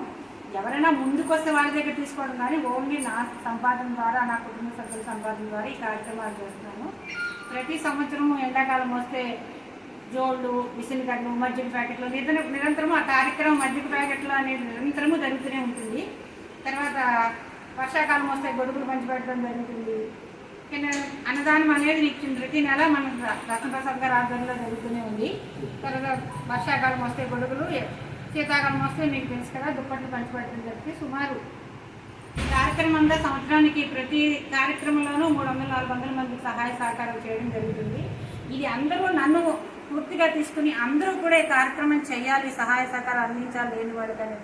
ఎవరైనా ముందుకు వస్తే వాళ్ళ దగ్గర తీసుకోవడం కానీ ఓన్లీ నా సంపాదన ద్వారా నా కుటుంబ సభ్యుల సంపాదన ద్వారా ఈ కార్యక్రమాలు చేస్తున్నాను. ప్రతి సంవత్సరం ఎండాకాలం వస్తే జోళ్ళు, మిషన్ గడ్లు, మజ్జిగ ప్యాకెట్లు నిరంతరము ఆ కార్యక్రమం మజ్జిగ ప్యాకెట్లు అనేది నిరంతరము జరుగుతూనే ఉంటుంది. తర్వాత వర్షాకాలం వస్తే గొడుగులు పంచిపెట్టడం జరుగుతుంది. అన్నదానం అనేది ప్రతి నెల మన రత్నప్రసాద్ గారి ఆధ్వర్యంలో జరుగుతూనే ఉంది. తర్వాత వర్షాకాలం వస్తే గొడుగులు, శీతాకాలం వస్తే మీకు తెలుసు కదా దుప్పట్లు పంచిపెట్టడం జరుగుతుంది. సుమారు కార్యక్రమం అంతా సంవత్సరానికి ప్రతి కార్యక్రమంలోనూ 300-400 మందికి సహాయ సహకారాలు చేయడం జరుగుతుంది. ఇది అందరూ నన్ను పూర్తిగా తీసుకుని అందరూ కూడా ఈ కార్యక్రమం చేయాలి, సహాయ సహకారాలు అందించాలి లేని వాళ్ళకనే.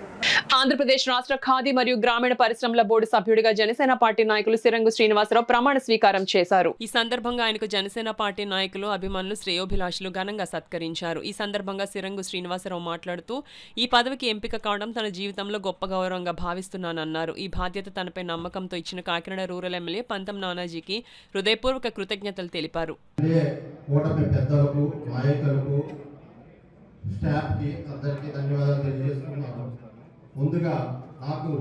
ఆంధ్రప్రదేశ్ రాష్ట్ర ఖాదీ మరియు గ్రామీణ పరిశ్రమల బోర్డు సభ్యుడిగా జనసేన పార్టీ నాయకులు సిరంగు శ్రీనివాసరావు ప్రమాణ స్వీకారం చేశారు. ఈ సందర్భంగా ఆయనకు జనసేన పార్టీ నాయకులు, అభిమానులు, శ్రేయోభిలాషులు ఘనంగా సత్కరించారు. ఈ సందర్భంగా సిరంగు శ్రీనివాసరావు మాట్లాడుతూ ఈ పదవికి ఎంపిక కావడం తన జీవితంలో గొప్ప గౌరవంగా భావిస్తున్నానన్నారు. ఈ బాధ్యత తనపై నమ్మకంతో ఇచ్చిన కాకినాడ రూరల్ ఎమ్మెల్యే పంతం నానాజీకి హృదయపూర్వక కృతజ్ఞతలు తెలిపారు. పెద్దలకు, నాయకులకు, స్టాఫ్కి అందరికీ ధన్యవాదాలు తెలియజేస్తున్నాను. ముందుగా నాకు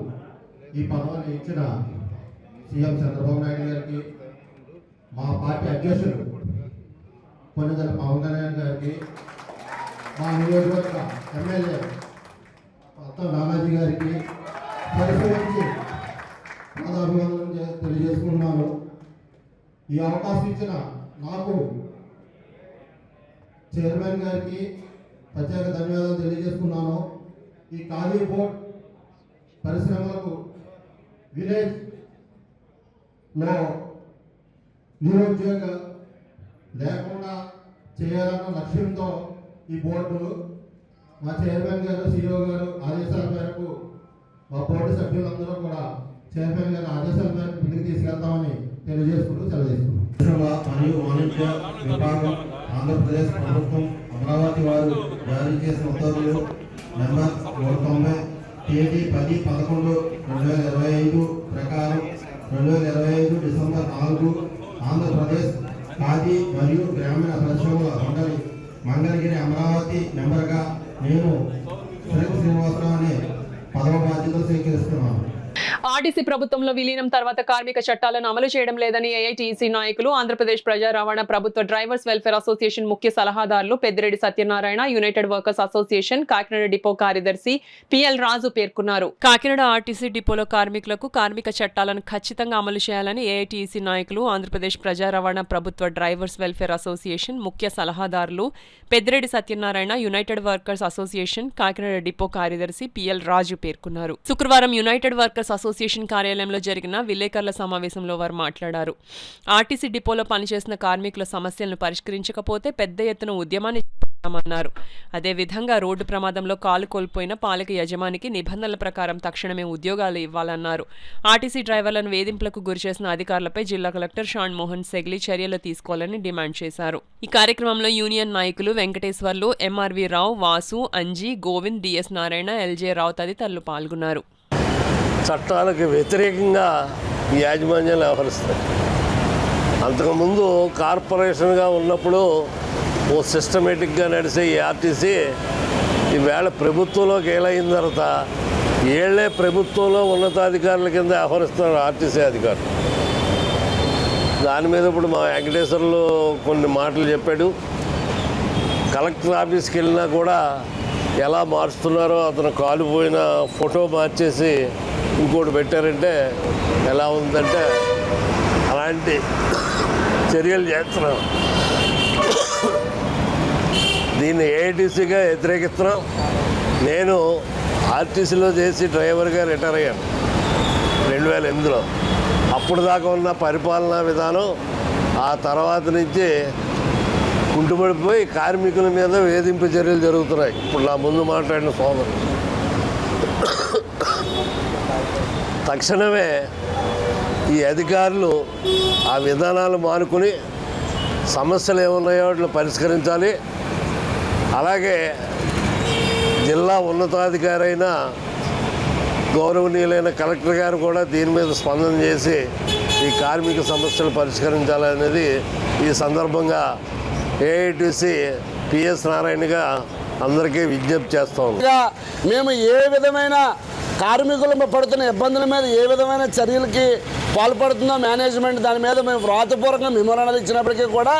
ఈ పదవిని ఇచ్చిన సీఎం చంద్రబాబు నాయుడు గారికి, మా పార్టీ అధ్యక్షులు కొన్నిదల పవన్ కళ్యాణ్ గారికి, మా నియోజకవర్గ ఎమ్మెల్యే పంతం నానాజీ గారికి పరిశీలించి పాదాభివందనం తెలియజేసుకున్నాను. ఈ అవకాశం ఇచ్చిన నాకు చైర్మన్ గారికి ప్రత్యేక ధన్యవాదాలు తెలియజేసుకున్నాను. ఈ ఖాదీ బోర్డ్ పరిశ్రమలకు విలేజ్లో నిరుద్యోగ లేకుండా చేయాలన్న లక్ష్యంతో ఈ బోర్డు మా చైర్మన్ గారు, సిఇఓ గారు ఆదేశాల మేరకు మా బోర్డు సభ్యులందరూ కూడా చైర్మన్ గారి ఆదేశాల మేరకు ముందుకు తీసుకెళ్తామని తెలియజేసుకుంటూ సెలవుచేసుకున్నాం. మరియు వాణిజ్య విభాగం ఆంధ్రప్రదేశ్ ప్రభుత్వం అమరావతి వారు జారీ చేసిన ఉత్తర్వులు నెంబర్ 190 తేదీ 10/11/2025 ప్రకారం 2025 డిసెంబర్ 4 ఆంధ్రప్రదేశ్ ఖాదీ మరియు గ్రామీణ పరిశ్రమల మంగళగిరి అమరావతి నెంబర్గా నేను శ్రీనివాసరావు అనే పదవ బాధ్యతలు స్వీకరిస్తున్నాను. ఆర్టీసీ ప్రభుత్వంలో విలీనం తర్వాత కార్మిక చట్టాలను అమలు చేయడం లేదని ఏఐటీసీ నాయకులు, ఆంధ్రప్రదేశ్ ప్రజా రవాణా ప్రభుత్వ డ్రైవర్స్ వెల్ఫేర్ అసోసియేషన్ ముఖ్య సలహాదారులు Peddireddy Satyanarayana, United workers association Kakinada depot కార్యదర్శి పిఎల్ రాజు పేర్కొన్నారు. కాకినాడ ఆర్టీసీ డిపోలో కార్మికులకు కార్మిక చట్టాలను ఖచ్చితంగా అమలు చేయాలని ఏఐటీసీ నాయకులు, ఆంధ్రప్రదేశ్ ప్రజా రవాణా ప్రభుత్వ డ్రైవర్స్ వెల్ఫేర్ అసోసియేషన్ ముఖ్య సలహాదారులు Peddireddy Satyanarayana, United workers association Kakinada depot కార్యదర్శి పిఎల్ రాజు పేర్కొన్నారు. శుక్రవారం యునైటెడ్ వర్కర్స్ అసోసియేషన్ కార్యాలయంలో జరిగిన విలేకరుల సమావేశంలో వారు మాట్లాడారు. ఆర్టీసీ డిపోలో పనిచేసిన కార్మికుల సమస్యలను పరిష్కరించకపోతే పెద్ద ఎత్తున ఉద్యమాన్ని తీసుకున్నామన్నారు. అదేవిధంగా రోడ్డు ప్రమాదంలో కాలు కోల్పోయిన పాలక యజమానికి నిబంధనల ప్రకారం తక్షణమే ఉద్యోగాలు ఇవ్వాలన్నారు. ఆర్టీసీ డ్రైవర్లను వేధింపులకు గురిచేసిన అధికారులపై జిల్లా కలెక్టర్ షాన్ మోహన్ సెగ్లీ చర్యలు తీసుకోవాలని డిమాండ్ చేశారు. ఈ కార్యక్రమంలో యూనియన్ నాయకులు వెంకటేశ్వర్లు, ఎంఆర్వి రావు, వాసు, అంజీ, గోవింద్, డిఎస్ నారాయణ, ఎల్జే రావు తదితరులు పాల్గొన్నారు. చట్టాలకు వ్యతిరేకంగా ఈ యాజమాన్యాలు వ్యవహరిస్తాయి. అంతకుముందు కార్పొరేషన్గా ఉన్నప్పుడు ఓ సిస్టమేటిక్గా నడిచే ఈ ఆర్టీసీ ఈవేళ ప్రభుత్వంలోకి ఏలైన తర్వాత ఏళ్లే ప్రభుత్వంలో ఉన్నతాధికారుల కింద వ్యవహరిస్తున్నారు ఆర్టీసీ అధికారులు. దాని మీద ఇప్పుడు మా వెంకటేశ్వర్లు కొన్ని మాటలు చెప్పాడు. కలెక్టర్ ఆఫీస్కి వెళ్ళినా కూడా ఎలా మార్చుతున్నారో, అతను కాలిపోయిన ఫోటో మార్చేసి ఇంకోటి పెట్టారంటే ఎలా ఉందంటే అలాంటి చర్యలు చేస్తున్నాం. దీన్ని ఏఐటీసీగా వ్యతిరేకిస్తున్నాం. నేను ఆర్టీసీలో చేసి డ్రైవర్గా రిటైర్ అయ్యాను 2008లో. అప్పుడు దాకా ఉన్న పరిపాలనా విధానం ఆ తర్వాత నుంచి కుంటుపడిపోయి కార్మికుల మీద వేధింపు చర్యలు జరుగుతున్నాయి. ఇప్పుడు నా ముందు మాట్లాడిన సోదరు తక్షణమే ఈ అధికారులు ఆ విధానాలు మానుకుని సమస్యలు ఏమున్నాయో వాటిని పరిష్కరించాలి. అలాగే జిల్లా ఉన్నతాధికారి అయిన గౌరవనీయులైన కలెక్టర్ గారు కూడా దీని మీద స్పందన చేసి ఈ కార్మిక సమస్యలు పరిష్కరించాలనేది ఈ సందర్భంగా ఏఐటీసీ పిఎస్ నారాయణగా అందరికీ విజ్ఞప్తి చేస్తాం. మేము ఏ విధమైన కార్మికులు పడుతున్న ఇబ్బందుల మీద ఏ విధమైన చర్యలకి పాల్పడుతుందో మేనేజ్మెంట్ దాని మీద మేము వ్రాతపూర్వకంగా మెమోరాండాలు ఇచ్చినప్పటికీ కూడా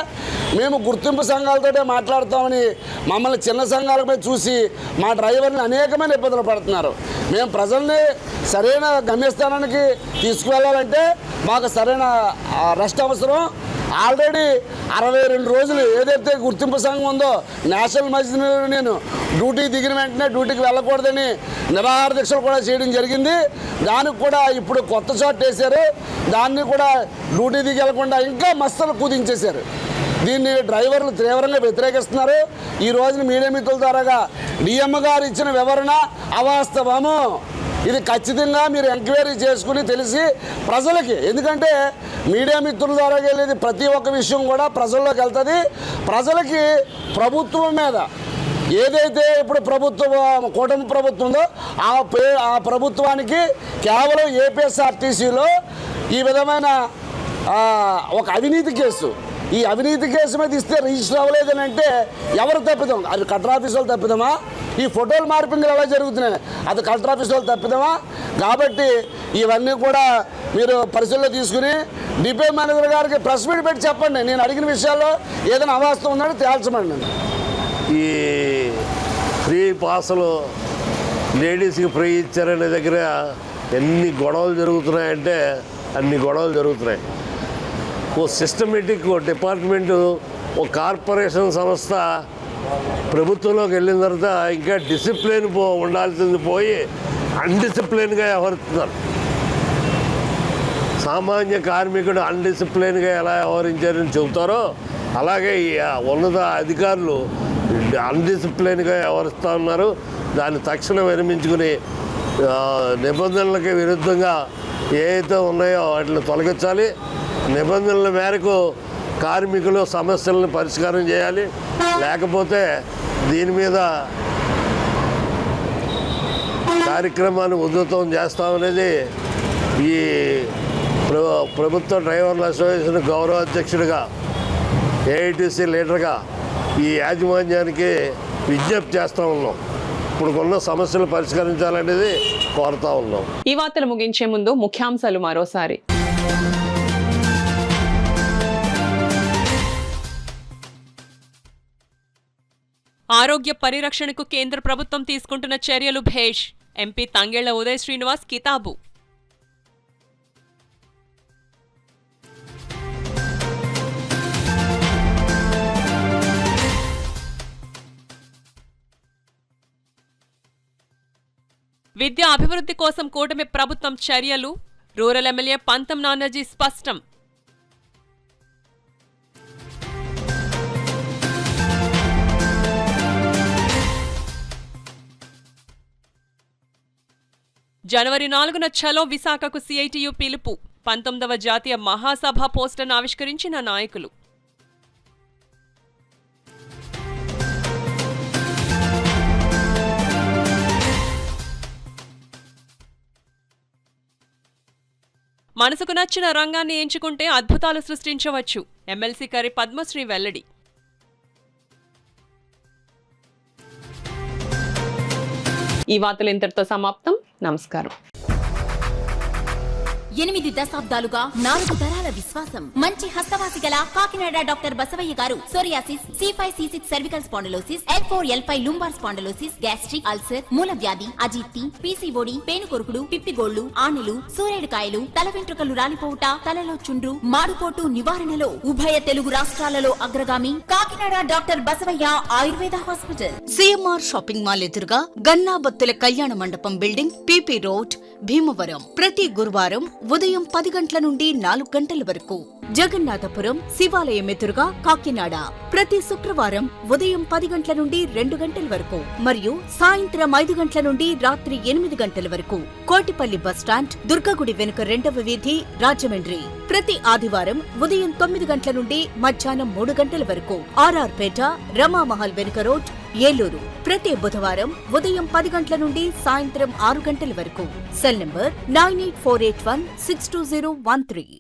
మేము గుర్తింపు సంఘాలతోటే మాట్లాడతామని మమ్మల్ని చిన్న సంఘాలపై చూసి మా డ్రైవర్ని అనేకమైన ఇబ్బందులు పడుతున్నారు. మేము ప్రజల్ని సరైన గమ్యస్థానానికి తీసుకువెళ్ళాలంటే మాకు సరైన రెస్ట్ అవసరం. ఆల్రెడీ 62 రోజులు ఏదైతే గుర్తింపు సంఘం ఉందో నేషనల్ మజిద్ నేను డ్యూటీ దిగిన వెంటనే డ్యూటీకి వెళ్ళకూడదని నిరాహార దీక్షలు కూడా చేయడం జరిగింది. దానికి కూడా ఇప్పుడు కొత్త చార్ట్ వేశారు. దాన్ని కూడా డ్యూటీ దిగి వెళ్లకుండా ఇంకా మస్తలు కుదించేశారు. దీన్ని డ్రైవర్లు తీవ్రంగా వ్యతిరేకిస్తున్నారు. ఈ రోజున మీడియా మిత్రుల ద్వారాగా డిఎం గారు ఇచ్చిన వివరణ అవాస్తవము. ఇది ఖచ్చితంగా మీరు ఎంక్వైరీ చేసుకుని తెలిసి ప్రజలకి, ఎందుకంటే మీడియా మిత్రుల ద్వారా వెళ్ళేది ప్రతి ఒక్క విషయం కూడా ప్రజల్లోకి వెళ్తుంది. ప్రజలకి ప్రభుత్వం మీద ఏదైతే ఇప్పుడు కూటమి ప్రభుత్వం ఉందో ఆ ప్రభుత్వానికి కేవలం ఏపీఎస్ఆర్టీసీలో ఈ విధమైన ఒక అవినీతి కేసు, ఈ అవినీతి కేసు మీద ఇస్తే రిజిస్టర్ అవ్వలేదని అంటే ఎవరు తప్పిదం? అది కలెక్టర్ ఆఫీస్ వాళ్ళు తప్పిదమా? ఈ ఫోటోలు మార్పింగ్లు ఎలా జరుగుతున్నాయి అది కలెక్టర్ ఆఫీస్ వాళ్ళు తప్పిదమా? కాబట్టి ఇవన్నీ కూడా మీరు పరిశీలనలో తీసుకుని డిపో మేనేజర్ గారికి ప్రెస్ మీట్ పెట్టి చెప్పండి. నేను అడిగిన విషయాల్లో ఏదైనా అవాస్తవం ఉందని తేల్చమండి. ఈ ఫ్రీ పాసులు లేడీస్కి ఫ్రీ ఇచ్చారనే దగ్గర ఎన్ని గొడవలు జరుగుతున్నాయంటే అన్ని గొడవలు జరుగుతున్నాయి. ఓ సిస్టమేటిక్ డిపార్ట్మెంటు, ఓ కార్పొరేషన్ సంస్థ ప్రభుత్వంలోకి వెళ్ళిన తర్వాత ఇంకా డిసిప్లిన్ ఉండాల్సింది పోయి అన్డిసిప్లిన్గా వ్యవహరిస్తున్నారు. సామాన్య కార్మికుడు అన్డిసిప్లిన్గా ఎలా వ్యవహరించారని చెబుతారో అలాగే ఈ ఉన్నత అధికారులు అన్డిసిప్లిన్గా వ్యవహరిస్తూ ఉన్నారు. దాన్ని తక్షణం విరమించుకుని నిబంధనలకి విరుద్ధంగా ఏవైతే ఉన్నాయో వాటిని తొలగించాలి. నిబంధనల మేరకు కార్మికులు సమస్యలను పరిష్కారం చేయాలి. లేకపోతే దీని మీద కార్యక్రమాన్ని ఉధృతం చేస్తామనేది ఈ ప్రభుత్వ డ్రైవర్ల అసోసియేషన్ గౌరవ అధ్యక్షుడిగా, ఏఐటీసీ లీడర్గా ఈ యాజమాన్యానికి విజ్ఞప్తి చేస్తూ ఉన్నాం. ఇప్పుడున్న సమస్యలు పరిష్కరించాలనేది కోరుతా ఉన్నాం. ఈ వార్తలు ముగించే ముందు ముఖ్యాంశాలు మరోసారి. ఆరోగ్య పరిరక్షణకు కేంద్ర ప్రభుత్వం తీసుకుంటున్న చర్యలు భేష్. ఎంపీ తంగెళ్ల ఉదయ్ శ్రీనివాస్ కితాబు. విద్యా అభివృద్ధి కోసం కూటమి ప్రభుత్వం చర్యలు. రూరల్ ఎమ్మెల్యే పంతం నానాజీ స్పష్టం. జనవరి 4న చలో విశాఖకు సిఐటియు పిలుపు. 19వ జాతీయ మహాసభ పోస్టర్ను ఆవిష్కరించిన నాయకులు. మనసుకు నచ్చిన రంగాన్ని ఎంచుకుంటే అద్భుతాలు సృష్టించవచ్చు. ఎమ్మెల్సీ కరి పద్మశ్రీ వెల్లడి. ఈ వార్తలు ఇంతటితో సమాప్తం. నమస్కారం. 8 దశాబ్దాలుగా 4 తరాల విశ్వాసం. మంచి హస్తవాసి గల కాకినాడ డాక్టర్ బసవయ్య గారు psoriasis, C5C6 cervical spondylosis, L4L5 lumbar spondylosis, gastric ulcer, మూల వ్యాధి, అజీర్తి, PCOD, పేనుకొరుకుడు, పిప్పిగోళ్లు, ఆనెలు, సూరేడుకాయలు, తల వెంట్రుకలు రాలిపోవుట, తలలో చుండ్రు, మాడుపోటు నివారణలో ఉభయ తెలుగు రాష్ట్రాలలో అగ్రగామి Kakinada doctor Basavayya Ayurveda hospital. CMR shopping mall ఎదురుగా గన్నాబత్తుల కళ్యాణ మండపం బిల్డింగ్, PP రోడ్, భీమవరం. ప్రతి గురువారం ఉదయం 10 గంటల నుండి 4 గంటల వరకు. జగన్నాథపురం శివాలయం ఎదురుగా కాకినాడ. ప్రతి శుక్రవారం ఉదయం 10 గంటల నుండి 2 గంటల వరకు మరియు సాయంత్రం 5 గంటల నుండి రాత్రి 8 గంటల వరకు. కోటిపల్లి బస్టాండ్, దుర్గగుడి వెనుక 2వ వీధి, రాజమండ్రి. ప్రతి ఆదివారం ఉదయం 9 గంటల నుండి మధ్యాహ్నం 3 గంటల వరకు. RR పేట, రమామహల్ వెనుక రోడ్, ఏలూరు. ప్రతి బుధవారం ఉదయం 10 గంటల నుండి సాయంత్రం 6 గంటల వరకు. Cell number 9848162013.